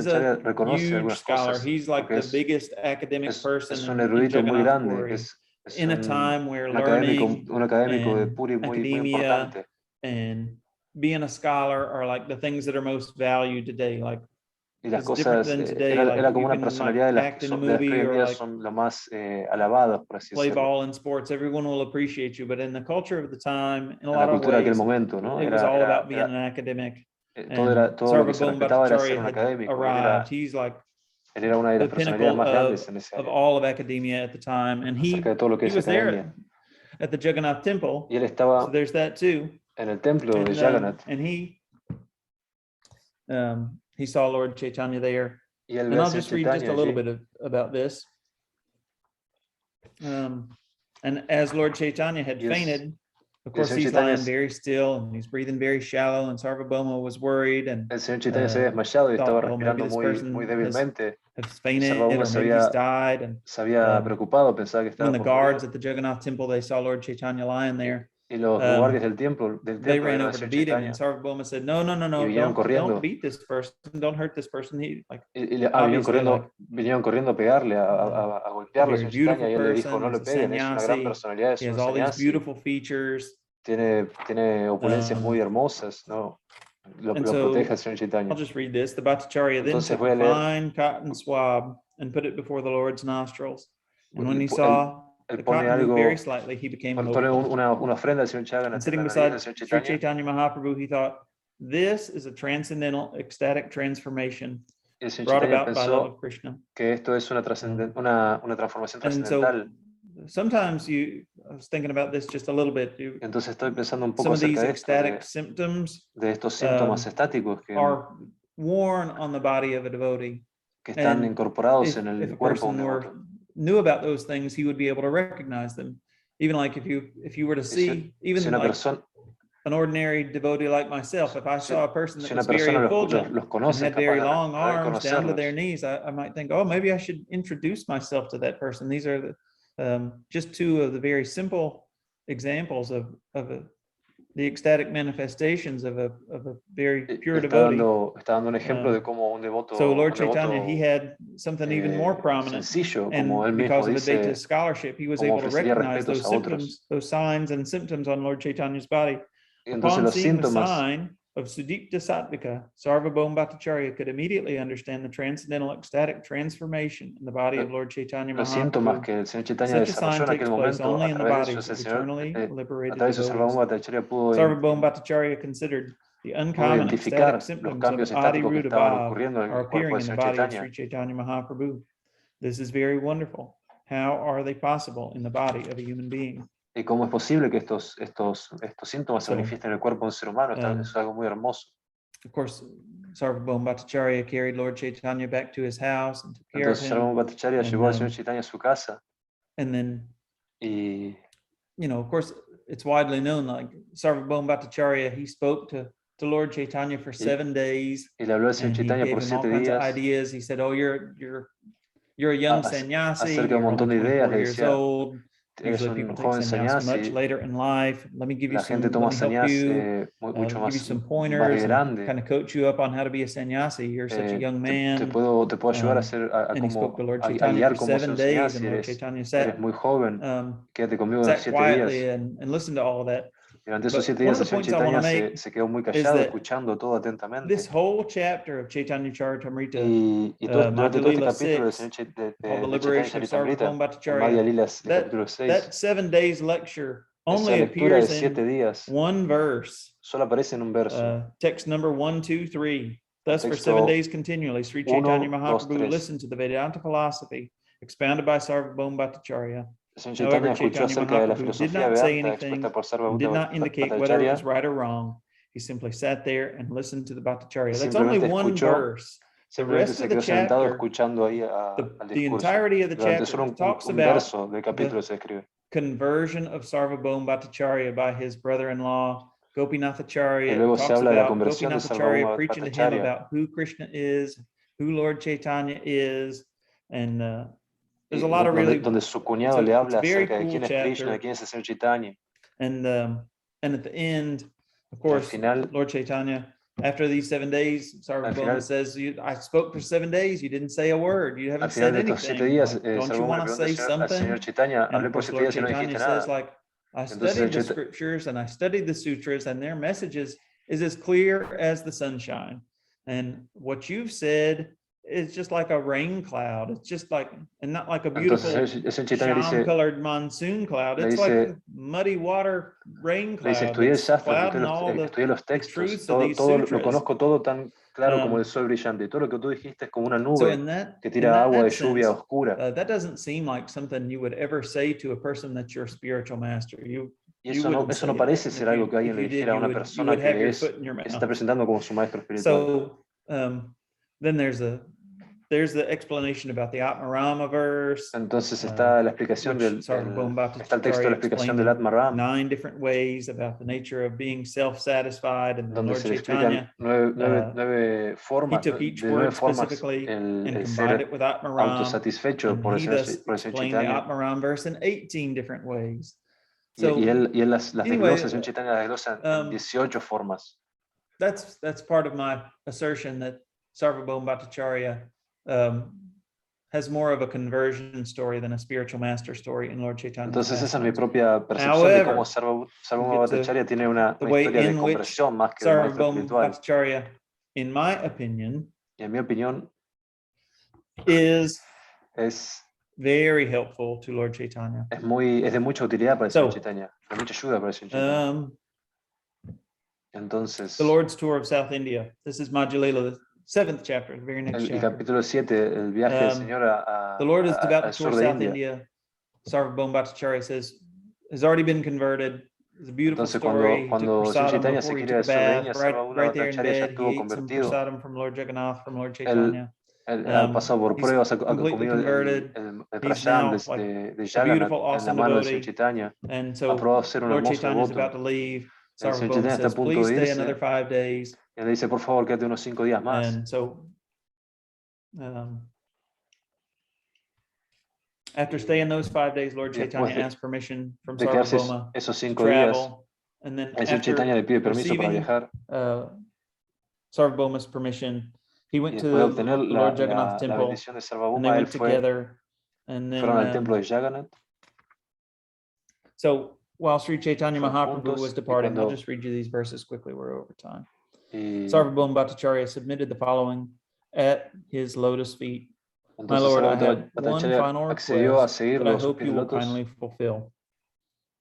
a huge scholar. He's like the biggest academic person
es un
in
erudito muy
Jagannath
grande,
Puri,
es
in a time where
un
learning
académico de
and
Puri muy
academia
importante.
and being a scholar are like the things that are most valued today. Like
Y las
it's different
cosas,
than today.
era
Like
como
you
una
can
personalidad
like
de
act in a
las que hoy
movie
en
or
día
like
son lo más alabados, por así
play
decirlo.
ball in sports. Everyone will appreciate you, but in the culture of the time, in a
En
lot
la
of
cultura de aquel
ways,
momento, ¿no?
it was all about being an academic.
Todo lo que se
Sarvabhauma
respetaba era ser
Bhattacharya
un
had
académico.
arrived. He's like
Él era una de
the
las personalidades
pinnacle
más grandes en ese
of all of academia at the time, and he
acerca de todo lo que es
was
academia.
there at the Jagannath temple.
Y él estaba
So there's that too.
en el templo de Jagannath.
And he saw Lord Chaitanya there.
Y él
And I'll just read just a little bit about this. And as Lord Chaitanya had fainted, of course, he's lying very still and he's breathing very shallow, and Sarvabhauma was worried and
el Señor Chaitanya se había desmayado y estaba respirando muy débilmente.
has fainted,
Sarvabhauma
or maybe he's died. And
se había preocupado, pensaba que estaba
when the
por
guards
morir.
at the Jagannath temple, they saw Lord Chaitanya lying there.
Y los guardias del templo
they ran over to beat him, and Sarvabhauma said, no, don't beat this person, don't hurt this person. He like
vinieron corriendo a pegarle, a golpearlo, Señor Chaitanya, y él le dijo, no le peguen, es una gran personalidad, es un sannyasi, tiene opulencias muy hermosas, ¿no? Lo protege el Señor Chaitanya.
I'll just read this. The Bhattacharya then took a fine cotton swab and put it before the Lord's nostrils. And when he saw
él
the
pone
cotton moved
algo,
very slightly, he became
pone
local.
una ofrenda al Señor Chaitanya en
And sitting
la nariz del
beside
Señor
Sri
Chaitanya.
Caitanya Mahaprabhu, he thought, this is a transcendental ecstatic transformation
Y el Señor
brought
Chaitanya
about by love
pensó
of Krishna.
que esto es una transformación
And
trascendental.
so sometimes I was thinking about this just a little bit.
Entonces estoy pensando un poco
Some of these
acerca de esto,
ecstatic symptoms
de estos síntomas estáticos
are worn on the body of a devotee.
que están
And
incorporados en
if
el
a
cuerpo de un
person
devoto.
knew about those things, he would be able to recognize them. Even like if you were to see, even
una
like
persona,
an ordinary devotee like myself, if I saw a person that was very
los
effulgent
conoce,
and had very long
de
arms down to their
reconocerlos.
knees, I might think, oh, maybe I should introduce myself to that person. These are just two of the very simple examples of the ecstatic manifestations of a very pure devotee.
Está dando un ejemplo de cómo un devoto,
so Lord Chaitanya, he had something even more prominent,
sencillo,
and
como él
because
mismo
of
dice,
Advaita scholarship, he was
cómo
able to
ofrecería
recognize
respetos
those
a otros.
symptoms, those signs and symptoms on Lord Chaitanya's body.
Y entonces
Upon
los
seeing the
síntomas,
sign of Sudipta Sattvika, Sarvabhauma Bhattacharya could immediately understand the transcendental ecstatic transformation in the body of Lord Chaitanya
los síntomas
Mahaprabhu.
que el Señor Chaitanya
Such a
desarrolló
sign
en
takes
aquel
place
momento
only
a
in the
través de
bodies
eso,
of
el Señor,
eternally
a
liberated
través de su
devotees.
Sarvabhauma Bhattacharya pudo
Sarvabhauma Bhattacharya considered the uncommon
identificar
ecstatic
los
symptoms
cambios
of Adi
estáticos que
Ruda
estaban
Bhav
ocurriendo en
are
el cuerpo
appearing
del
in the
Señor
body of
Chaitanya.
Sri Chaitanya Mahaprabhu. This is very wonderful. How are they possible in the body of a human being?
Y cómo es posible que estos síntomas se
So,
manifiesten en el cuerpo de un ser humano. Es algo muy hermoso.
Of course, Sarvabhauma Bhattacharya carried Lord Chaitanya back to his house and took care of
Entonces
him.
Sarvabhauma Bhattacharya llevó al Señor Chaitanya a su casa.
And then,
Y
of course, it's widely known, like Sarvabhauma Bhattacharya, he spoke to Lord Chaitanya for 7 days.
y le habló al Señor
And he
Chaitanya
gave
por
him all
7
kinds of
días
ideas. He said, oh, you're a young sannyasi,
acerca de un
you're
montón
only
de ideas.
24
Le
years
decía,
old.
eres
Usually
un
people take
joven
sannyasi much
sannyasi.
later in life. Let me give you
La gente
some,
toma
let me help
sannyasi
you,
mucho
give you
más
some pointers and
grande.
kind of coach you up on how to be a sannyasi. You're such a young man.
Te puedo ayudar
And he spoke to Lord
a
Chaitanya
guiar
for
cómo ser
7
un
days, and
sannyasi.
Lord Chaitanya
Eres muy joven. Quédate conmigo
sat
7
quietly
días.
and listened to all of that.
Durante esos
But
7
one
días
of
el
the
Señor
points I want to
Chaitanya
make
se quedó muy
is
callado,
that
escuchando todo atentamente.
this whole chapter of Chaitanya Charitamrita,
Y durante todo este
Madhya
capítulo del
Lila
Señor
called the
de Chaitanya
liberation of
Charitamrita,
Sarvabhauma
en Madhya
Bhattacharya,
Lila, el capítulo 6,
that 7 days lecture
esa
only
lectura de
appears
7
in
días
one verse,
solo aparece en un verso.
text number 1, 2, 3. Thus for
Texto
7 days continually, Sri Chaitanya
1, 2,
Mahaprabhu
3.
listened to the Vedanta philosophy expounded by Sarvabhauma Bhattacharya.
El Señor
However,
Chaitanya escuchó
Chaitanya
acerca de la
Mahaprabhu did
filosofía
not say
Vedanta
anything
expuesta por
and
Sarvabhauma
did not indicate whether it was
Bhattacharya.
right or wrong. He simply sat there and listened to the Bhattacharya. That's only
Simplemente
one
escuchó,
verse. The
simplemente
rest
se
of the
quedó sentado
chapter,
escuchando ahí al
the
discurso.
entirety of the
Durante
chapter
solo
talks
un
about
verso del capítulo
the
se escribe.
conversion of Sarvabhauma Bhattacharya by his brother-in-law
Y
Gopinathacharya.
luego
It
se
talks
habla de la
about
conversión de
Gopinathacharya
Sarvabhauma
preaching to him
Bhattacharya.
about who Krishna is, who Lord Chaitanya is, and there's a lot of really,
donde su cuñado le
it's
habla
a very
acerca de
cool
quién es Krishna, de
chapter.
quién es el Señor Chaitanya.
And at the end, of
Y al
course,
final,
Lord Chaitanya, after these 7 days, Sarvabhauma says, I spoke for 7 days, you didn't say a word, you
al
haven't
final
said
de estos 7
anything.
días,
Like, don't you
Sarvabhauma
want
le
to
pregunta
say
al Señor
something?
Chaitanya,
And
hablé
of
por
course,
7
Lord
días y no dijiste
Chaitanya
nada.
says, like, I
Entonces
studied the scriptures and I studied the sutras, and their messages is as clear as the sunshine. And what you've said is just like a rain cloud. It's just like, and not like a beautiful sham-colored monsoon cloud. It's like a muddy water rain
le dice,
cloud.
estudié el
It's
Shastra,
clouding all
estudié los
the
textos,
truths of these
todo lo
sutras.
conozco todo tan claro como el sol brillante. Y todo lo que tú dijiste es como una nube que tira agua de lluvia oscura.
That doesn't seem like something you would ever say to a person that's your spiritual master.
Y eso no parece ser algo que alguien le dijera a una persona que se está presentando como su maestro espiritual.
So then there's the explanation about the Atma Rama verse.
Entonces está la explicación está el texto de la explicación del Atma Rama,
9 different ways about the nature of being self-satisfied, and
donde
Lord
se le explican nueve formas,
he took each
de 9
word
formas
specifically and
el
combined
ser
it with Atma Rama,
autosatisfecho por el
he
Señor
thus explained the
Chaitanya.
Atma Rama verse in 18 different ways.
So, y él las desglosa, el Señor Chaitanya las desglosa en 18 formas.
That's part of my assertion that Sarvabhauma Bhattacharya has more of a conversion story than a spiritual master story in Lord Chaitanya.
Entonces esa es mi propia percepción de cómo Sarvabhauma Bhattacharya tiene una historia de conversión más que de maestro espiritual.
Bhattacharya, in my opinion,
y en mi opinión,
is very helpful to Lord Chaitanya.
Es de mucha utilidad para el Señor Chaitanya, de mucha ayuda para el Señor Chaitanya. Entonces,
the Lord's tour of South India. This is Madhya-lila, the 7th chapter, the very next
el
chapter.
capítulo 7, el viaje del Señor
the Lord is about to
al
tour
sur de
South India. Sarvabhauma Bhattacharya says, has already been converted. It's a beautiful
Entonces,
story.
cuando
He took prasadam
Chaitanya se
before he
quiere
took a
al sur de
bath.
India,
Right,
Sarvabhauma
right there in
Bhattacharya ya
bed,
estuvo
he ate some
convertido.
prasadam from Lord Jagannath, from Lord Chaitanya.
Él ha pasado por pruebas, ha
completely
comido
converted.
el
He's
prashan
now
de
a
Jagannath
beautiful,
en la
awesome
mano del Señor
devotee.
Chaitanya.
And
Ha
so
probado ser un
Lord
hermoso
Chaitanya is about
devoto.
to leave.
El Señor
Sarvabhauma
Chaitanya está
says,
a punto
please
de
stay
irse.
another 5 days.
Y le dice, por favor, quédate unos 5 días más.
And so after staying those 5 days, Lord Chaitanya asked permission from Sarvabhauma
esos
to
5 días,
travel. And then
el Señor Chaitanya le pide
after
permiso para
receiving
viajar.
Sarvabhauma's permission, he went
Y
to
después de
the
obtener
Lord Jagannath
la
temple,
bendición de
and they
Sarvabhauma, él
went together. And
fueron al templo
then,
de Jagannath.
so while Sri Chaitanya
Fueron
Mahaprabhu
juntos,
was
y
departing, I'll
cuando-
just read you these verses quickly. We're over time.
y
Sarvabhauma Bhattacharya submitted the following at his lotus feet. My
entonces
Lord, I
Sarvabhauma
have one
Bhattacharya
final
accedió a
request
seguir
that I
los
hope you will
pies de lotos.
kindly fulfill.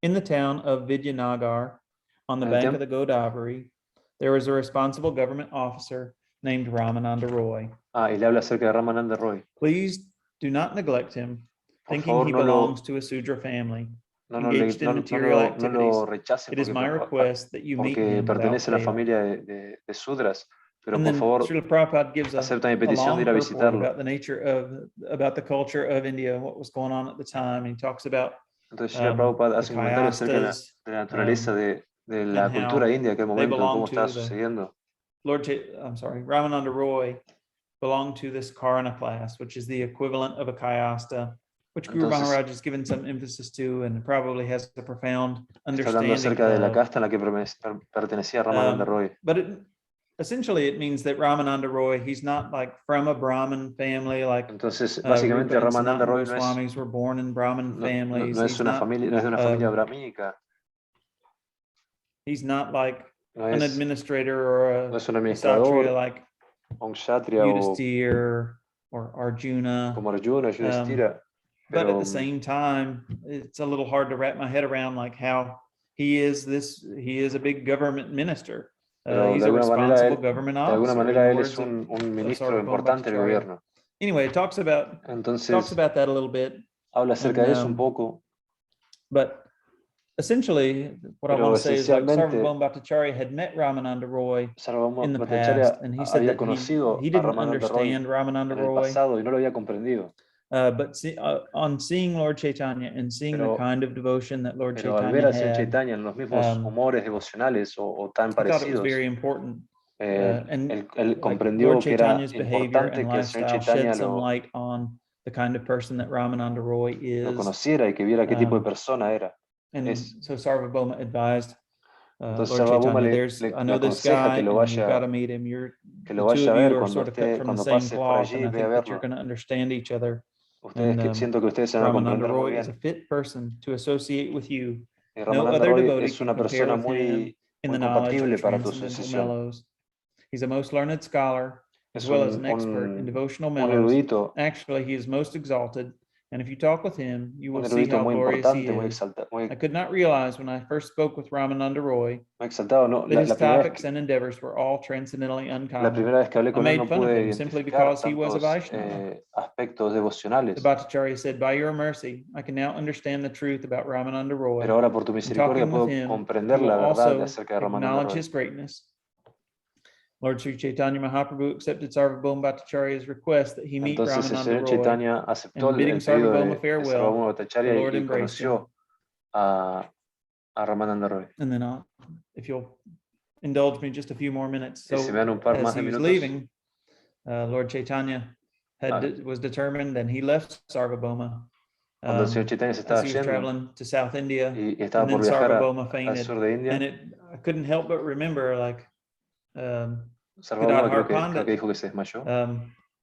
In the town of Vidyanagar, on the
En el
bank of the Godavari, there is a responsible government officer named Ramananda Roy.
Y le habla acerca de Ramananda Roy.
Please do not neglect him,
Por
thinking
favor,
he belongs to a Sudra family, engaged in material
no
activities.
lo rechacen
It is my request that you meet
porque
him without
pertenece a la
fail.
familia de Sudras, pero
And
por
then
favor,
Srila Prabhupada gives
acepta mi
a
petición de
long
ir a
report
visitarlo.
about the nature of, about the culture of India, what was going on at the time. He talks about
Entonces, Srila Prabhupada hace
the
un comentario acerca
kayastas,
de la naturaleza de la
and
cultura
how
india, aquel
they
momento,
belong
cómo estaba
to the
sucediendo.
Ramananda Roy belonged to this Karana class, which is the equivalent of a kayasta, which Guru
Entonces,
Maharaj has given some emphasis to and probably has a profound
Está hablando
understanding
acerca de la
of.
casta en la que pertenecía Ramananda Roy.
But essentially it means that Ramananda Roy, he's not like from a Brahmin family, like
Entonces, básicamente,
Rupa and
Ramananda
Sanatana
Roy
Goswamis were born in Brahmin families.
no es de una familia brahmínica.
He's not like
No
an
es,
administrator or
no
a
es un administrador,
kshatriya like
un kshatriya o
Yudhisthira or Arjuna.
como Arjuna, Yudhishthira.
But at
Pero
the same time, it's a little hard to wrap my head around like how he is a big government minister. He's a responsible government officer.
De alguna manera él es un ministro importante del gobierno.
Anyway, it talks about that a little bit.
Habla acerca de eso un poco.
But essentially, what I want to say is like Sarvabhauma Bhattacharya had met Ramananda Roy in the past, and he said that he didn't understand Ramananda Roy.
Y no lo había comprendido.
But on seeing Lord Chaitanya and seeing the kind of devotion that Lord Chaitanya had,
Chaitanya en los mismos humores devocionales o tan
I thought it was
parecidos,
very important. And
él comprendió
Lord
que era
Chaitanya's behavior
importante
and
que el Señor
lifestyle
Chaitanya
shed some light on the kind of person that Ramananda Roy
lo
is.
conociera y que viera qué tipo de persona era.
And so Sarvabhauma advised Lord
Sarvabhauma
Chaitanya, I know this guy, and you've got to meet him. The two of you are sort of cut from the same cloth, and I think that you're going to understand each other.
Siento que ustedes se van a
Ramananda
comprender muy
Roy
bien.
is a fit person to associate with you. No
Ramananda
other
Roy
devotee
es
can
una
compare
persona
with him in the
muy
knowledge
compatible
of
para tu
transcendental
sucesión.
mellows. He's a most learned scholar, as well as an expert in devotional
un
mellows.
erudito,
Actually, he is most exalted, and if you talk with him, you will
un
see
erudito
how
muy
glorious he
importante,
is. I could not realize when I first spoke with Ramananda Roy
muy exaltado. No,
that his
la primera
topics and endeavors were all transcendentally
la
uncommon.
primera vez que hablé
I
con él no
made fun of
pude
him simply
identificar
because he was a
tantos
Vaishnava.
aspectos devocionales.
The Bhattacharya said, by your mercy, I can now understand the truth about Ramananda Roy.
Pero ahora por tu
In
misericordia
talking with
puedo
him,
comprender
you will
la verdad
also
acerca de Ramananda
acknowledge
Roy.
his greatness. Lord Sri Chaitanya Mahaprabhu accepted Sarvabhauma Bhattacharya's request that he meet
Entonces el
Ramananda
Señor
Roy.
Chaitanya aceptó
And bidding
el pedido
Sarvabhauma
de
farewell,
Sarvabhauma Bhattacharya
the Lord
y
embraced him.
conoció a Ramananda Roy.
And then if you'll indulge me just a few more minutes. So
Si me dan un par
as
más
he
de
was
minutos.
leaving, Lord Chaitanya was determined, and he left Sarvabhauma.
Cuando el Señor Chaitanya se
As
estaba
he was
yendo
traveling to South India,
y estaba
and then
por viajar
Sarvabhauma
al
fainted.
sur de India,
And I couldn't help but remember, like,
Sarvabhauma creo que
Pandit,
dijo que se desmayó.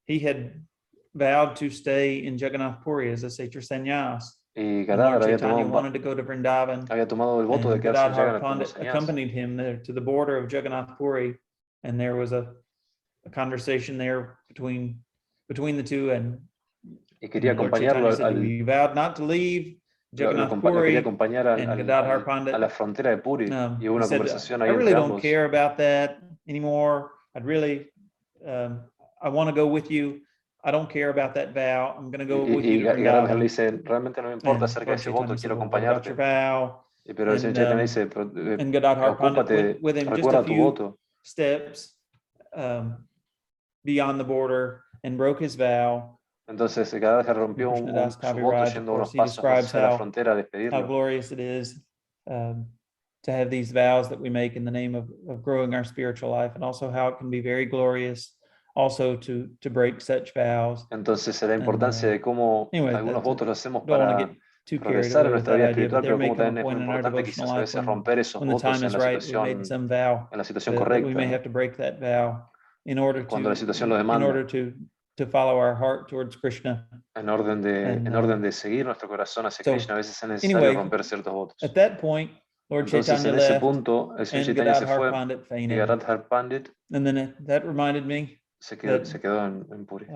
he had vowed to stay in Jagannath Puri as a Satyr Sannyas.
Y
And Lord
Gadadhar
Chaitanya wanted to go to Vrindavan.
había tomado el voto de
And
quedarse en
Gadadhar
Jagannath como
Pandit
sannyasi.
accompanied him there to the border of Jagannath Puri, and there was a conversation there between the two, and
Y quería acompañarlo
we vowed not to leave
lo
Jagannath
quería
Puri,
acompañar
and Gadadhar Pandit
a la frontera de Puri. Y hubo
he
una
said,
conversación
I
ahí
really
entre
don't
ambos.
care about that anymore. I'd really, I want to go with you. I don't care about that vow. I'm going to go with you to
Gadadhar le
Vrindavan.
dice, realmente no me importa acerca de ese voto, quiero
What about
acompañarte.
your vow?
Pero el señor Chaitanya dice,
And Gadadhar Pandit
ocúpate,
with him just
recuerda
a
tu
few
voto.
steps beyond the border and broke his vow.
Entonces Gadadhar rompió su voto yendo unos pasos hacia la frontera a despedirlo.
How glorious it is to have these vows that we make in the name of growing our spiritual life, and also how it can be very glorious also to break such vows.
Entonces la importancia de cómo algunos votos los hacemos
Don't want to
para
get too carried
progresar
away
en
with
nuestra
that
vida
idea, but
espiritual,
there
pero
may
como
come a
también es
point
muy
in our
importante
devotional
quizás a
life
veces romper esos
when the
votos
time
en
is
la
right, we made some vow
en la situación
that we may
correcta,
have to break that vow in order
cuando la situación lo
in
demanda,
order to follow our heart towards Krishna.
en orden de seguir nuestro corazón hacia Krishna. A veces es necesario romper ciertos votos.
At that point, Lord
Entonces
Chaitanya
en ese
left,
punto el señor
and
Chaitanya se
Gadadhar
fue
Pandit
y
fainted.
Gadadhar Pandit
And then that reminded me
se quedó en Puri.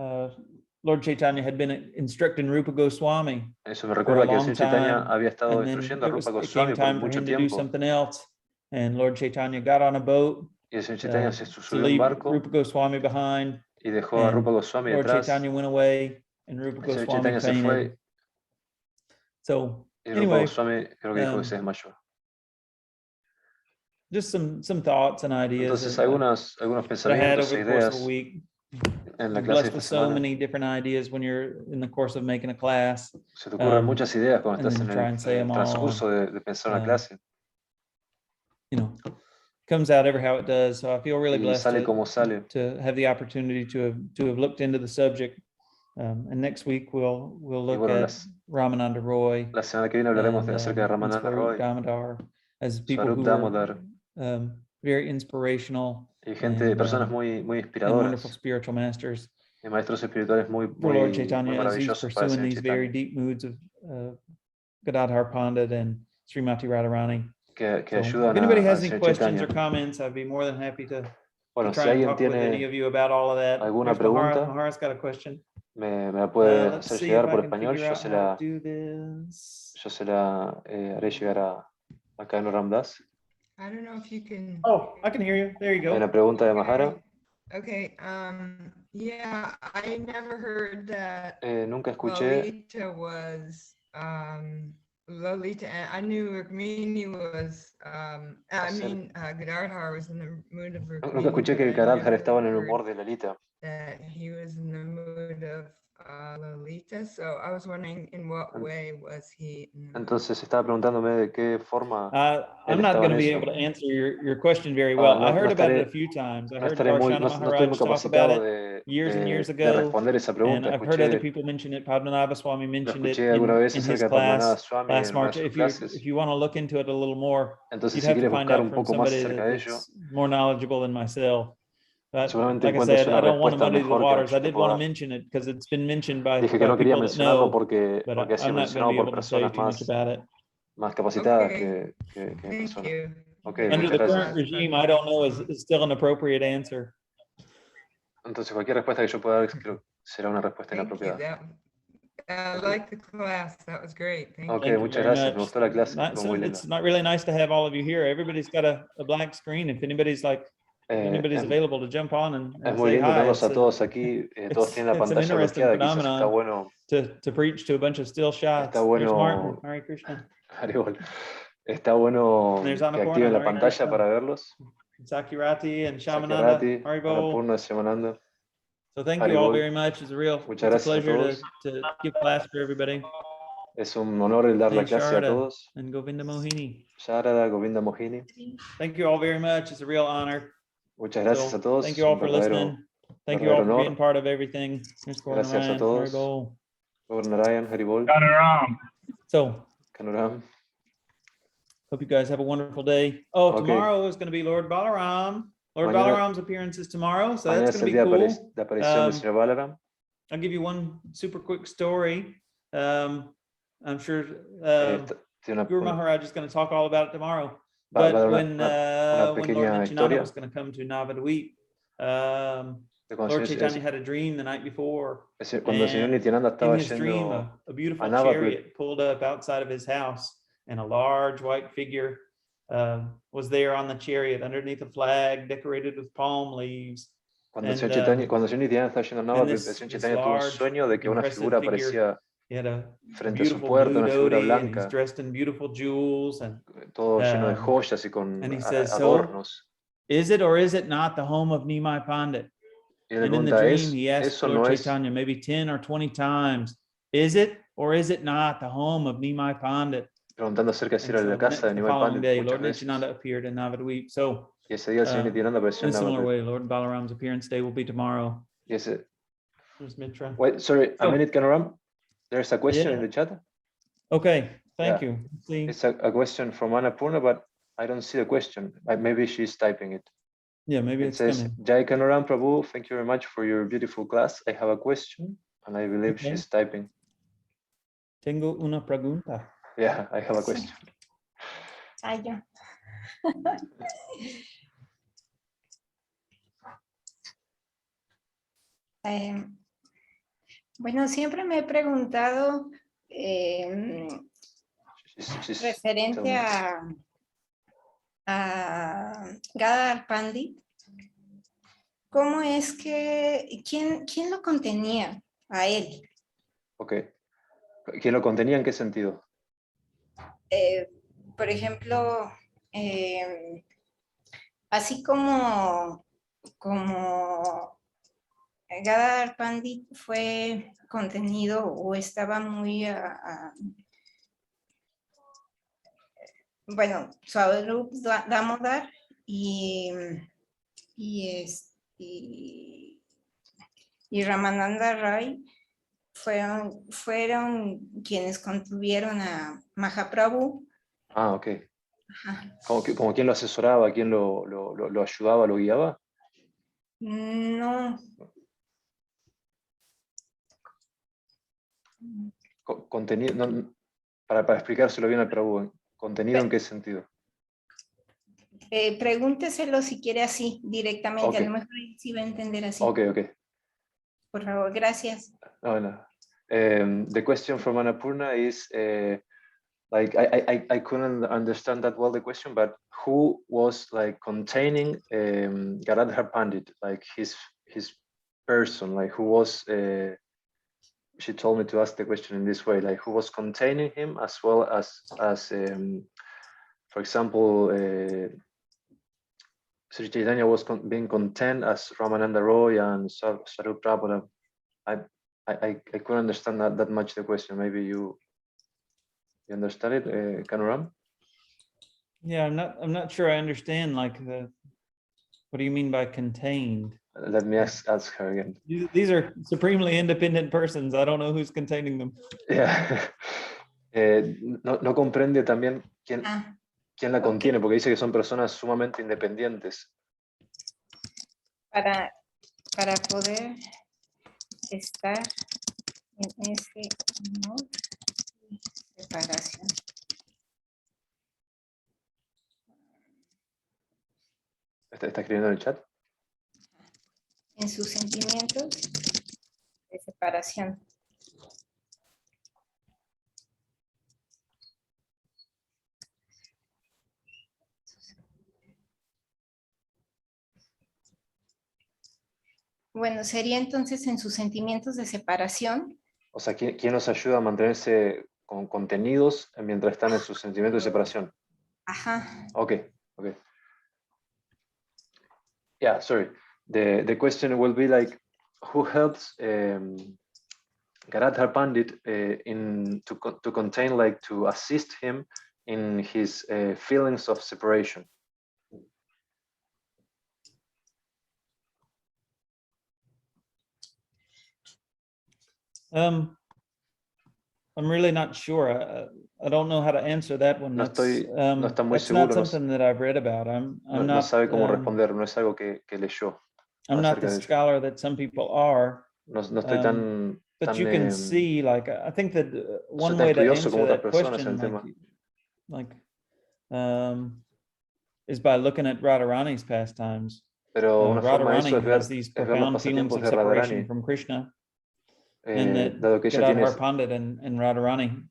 Lord Chaitanya had been instructing Rupa Goswami
Eso me
for a
recuerda que el
long
señor Chaitanya
time,
había estado
and then
instruyendo a Rupa
it came
Goswami por
time for
mucho
him to do
tiempo.
something else, and Lord Chaitanya got on a boat
Y el señor Chaitanya se
to
subió a un
leave
barco
Rupa Goswami behind,
y dejó a Rupa
and
Goswami
Lord
detrás.
Chaitanya went away, and Rupa
El señor
Goswami
Chaitanya se
fainted.
fue
So
y Rupa
anyway,
Goswami creo que dijo que se desmayó.
just some thoughts and ideas
Entonces algunos
that I had
pensamientos
over
e
the course of a
ideas
week.
en la
I'm
clase de
blessed
esta
with so
semana.
many different ideas when you're in the course of making a class.
Se te ocurren muchas ideas cuando
And
estás
then
en
try and say
el
them
transcurso
all,
de pensar una clase.
You know, comes out ever how it does. So I feel really
Y
blessed
sale como sale.
to have the opportunity to have looked into the subject. And next week we'll look at Ramananda Roy.
La semana que viene hablaremos acerca de Ramananda Roy,
Damodar, as people
Swarup
who
Damodar,
are very inspirational
y personas muy
and
inspiradoras,
wonderful spiritual masters.
y maestros espirituales muy
For Lord Chaitanya, as he's
maravillosos para el
pursuing
Señor
these very
Chaitanya,
deep moods of Gadadhar Pandit and Srimati Radharani.
que
So
ayudan
if anybody
al
has any
Señor
questions
Chaitanya.
or comments, I'd be more than happy to
Bueno,
try
si
and
alguien
talk with any
tiene
of you about all of that.
alguna
Here's Mahara.
pregunta,
Mahara's got a question.
me la puede
Let's
hacer
see
llegar
if I
por
can
español,
figure out how to do this.
yo se la haré llegar a Kanu Rama.
I don't know if you can.
Oh, I can hear you. There you
Hay
go.
una pregunta de Mahara.
Okay. Yeah, I never heard that.
Nunca escuché.
Lolita was Lolita. I knew Rukmini was. Gadadhar was in the mood of Rukmini.
Nunca escuché que Gadadhar estaba en el humor de Lolita.
That he was in the mood of Lolita. So I was wondering in what way was he.
Entonces estaba preguntándome de qué forma.
I'm not going to be able to answer your question very well. I heard about it a few times. I heard Darshana Maharaj talk about it years and years ago.
Responder esa pregunta.
And I've heard other people mention it. Padmanabha Swami mentioned it in his
de
class
Swami,
last March. If you want to look into it a little more,
entonces,
you'd have to find out from somebody that's more knowledgeable than myself. But like I said, I don't want to muddy the waters. I did want to mention it because it's been mentioned by people that know, but I'm not going to be able to tell you too much about it.
Más capacitadas
que personas.
Okay,
under the current regime, I don't know is still an appropriate answer.
Entonces cualquier respuesta que yo pueda dar creo será una respuesta inapropiada.
I like the class. That was great. Thank
you. Muchas gracias. Me gustó la clase.
It's not really nice to have all of you here. Everybody's got a black screen. If anybody's available to jump on and
es muy
say
lindo
hi,
verlos a todos aquí. Todos tienen la pantalla bloqueada. Quizás está bueno
to preach to a bunch of still shots.
Está bueno.
There's Martin. Hare Krishna.
Está bueno que
Annapurna,
activen la
Hare
pantalla
Krishna.
para verlos.
Sakirati and Shamananda. Haribol.
Annapurna, Shamananda.
So thank you all very much. It's a pleasure to give class for everybody.
Es un honor el dar la clase a todos.
And Govinda Mohini.
Sharada, Govinda Mohini.
Thank you all very much. It's a real honor.
Muchas gracias a todos.
Thank you all for listening. Thank you all for being part of everything.
Gracias a todos. Narayan, Haribol.
Kanu Rama.
So,
Kanu Rama.
Hope you guys have a wonderful day. Tomorrow is going to be Lord Balaram. Lord Balaram's appearance is tomorrow, so that's going to be cool. I'll give you one super quick story. I'm sure Guru Maharaj is going to talk all about it tomorrow. But when Lord Nityananda was going to come to Navadvip, Lord Chaitanya had a dream the night before.
Cuando el señor Nityananda estaba
in his dream,
yendo
a beautiful
a Navapur,
chariot pulled up outside of his house, and a large white figure was there on the chariot underneath a flag decorated with palm leaves.
cuando el señor Nityananda estaba yendo a Navapur, el señor Chaitanya tuvo un sueño de que una figura aparecía frente a su puerta, una figura blanca, todo lleno de joyas y con adornos.
Is it or is it not the home of Nimai Pandit?
Y le
And in the
pregunta,
dream, he asked
¿eso
Lord
no es?
Chaitanya maybe 10 or 20 times, is it or is it not the home of Nimai Pandit?
Preguntando acerca si era la casa de
The
Nimai
following day,
Pandit
Lord
muchas veces.
Nityananda appeared in Navadvip. So,
Y ese día el señor Nityananda apareció
in
en
a similar
Navapur.
way, Lord Balaram's appearance day will be tomorrow.
Y ese...
There's Mitra.
Wait, sorry, a minute, Kanu Rama. There's a question
Yeah.
in the chat.
Okay, thank you. See.
It's a question from Annapurna, but I don't see the question. Maybe she's typing it.
Yeah, maybe
It
it's
says,
coming.
Jai Kanu Rama Prabhu, thank you very much for your beautiful class. I have a question, and I believe
Okay.
she's typing.
Tengo una pregunta.
Yeah, I have a question.
Yo. Bueno, siempre me he preguntado referente a Gadadhar Pandit, ¿cómo es que, quién lo contenía a él?
Ok. ¿Quién lo contenía en qué sentido?
Por ejemplo, así como Gadadhar Pandit fue contenido o estaba muy, bueno, Swarup Damodar y Ramananda Rai fueron quienes contuvieron a Mahaprabhu.
Ah, ok. ¿Como quién lo asesoraba, quién lo ayudaba, lo guiaba?
No.
Contenido, no, para explicárselo bien al Prabhu, ¿contenido en qué sentido?
Pregúnteselo si quiere así, directamente,
Okay.
a lo mejor sí va a entender así.
Ok.
Por favor, gracias.
No. The question from Annapurna is, like, I couldn't understand that well, the question, but who was like containing Gadadhar Pandit, like his person, like who was, she told me to ask the question in this way, like who was containing him, as well as for example, Sri Chaitanya was being contained as Ramananda Roy and Swarup Prabhupada. I couldn't understand that much the question. Maybe you understand it, Kanu Rama?
Yeah, I'm not sure I understand, like, what do you mean by contained?
Let me ask her again.
These are supremely independent persons. I don't know who's containing them.
Yeah. No comprende también quién la contiene, porque dice que son personas sumamente independientes.
Para poder estar en ese modo de separación.
¿Está escribiendo en el chat?
En sus sentimientos de separación. Bueno, sería entonces en sus sentimientos de separación.
O sea, ¿quién nos ayuda a mantenerse con contenidos mientras están en sus sentimientos de separación?
Ajá.
Okay. Yeah, sorry. The question will be like, who helps Gadadhar Pandit to contain, like, to assist him in his feelings of separation?
I'm really not sure. I don't know how to answer that one.
No está muy
that's
seguro.
Not something that I've read about. I'm not.
No sabe cómo responder. No es algo que leyó.
I'm not the scholar that some people are.
No estoy tan.
But you can see, like, I think that one way to answer that question, is by looking at Radharani's pastimes.
Pero una forma de eso
has these profound feelings of separation from Krishna, and that
dado que ella tiene
Gadadhar Pandit and Radharani,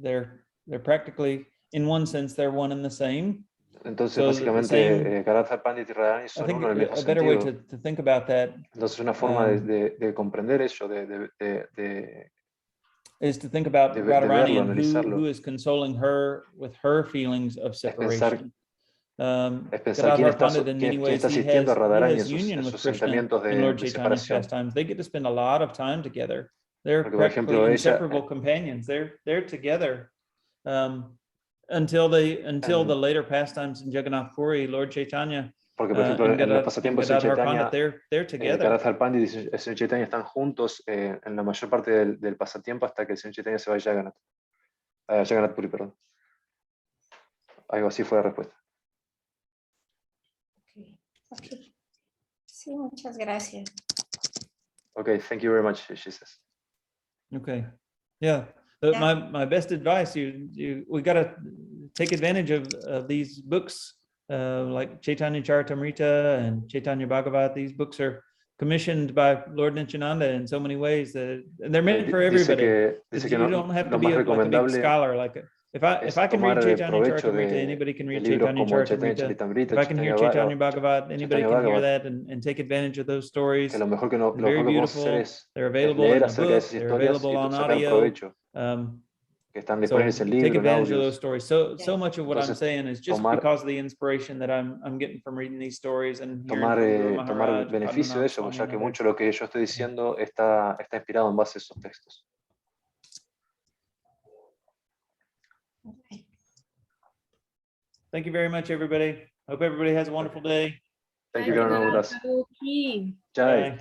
they're practically, in one sense, they're one and the same.
Entonces, básicamente, Gadadhar Pandit y Radharani son uno en el mismo
a better way
sentido.
to think about that,
Entonces, una forma de comprender eso,
is to think about
de
Radharani
verlo,
and who is consoling her with her feelings of separation.
Es pensar quién está asistiendo a Radharani en sus sentimientos de separación.
They get to spend a lot of time together. They're
Porque, por ejemplo,
inseparable companions. They're together until the later pastimes in Jagannath Puri. Lord Caitanya,
porque, por ejemplo, en los pasatiempos de Caitanya,
they're together.
Gadadhar Pandit y el señor Caitanya están juntos en la mayor parte del pasatiempo hasta que el señor Caitanya se vaya a Jagannath Puri, perdón. Algo así fue la respuesta.
Okay. Sí, muchas gracias.
Okay, thank you very much, she says.
Okay, yeah. My best advice, we got to take advantage of these books like Chaitanya Charitamrita and Chaitanya Bhagavat. These books are commissioned by Lord Nityananda in so many ways that and they're meant for everybody. You don't have to be like a big scholar. Like if I can read Chaitanya Charitamrita, anybody can read Chaitanya Charitamrita. If I can hear Chaitanya Bhagavat, anybody can hear that and take advantage of those stories. They're very beautiful. They're available in a book. They're available on audio.
Que están disponibles en libros,
take advantage of those stories. So much of what I'm saying is just because of the inspiration that I'm getting from reading these stories and
tomar beneficio de eso, ya que mucho de lo que yo estoy diciendo está inspirado en base a esos textos.
Thank you very much, everybody. Hope everybody has a wonderful day.
Thank you very much.
Okay.
Jai.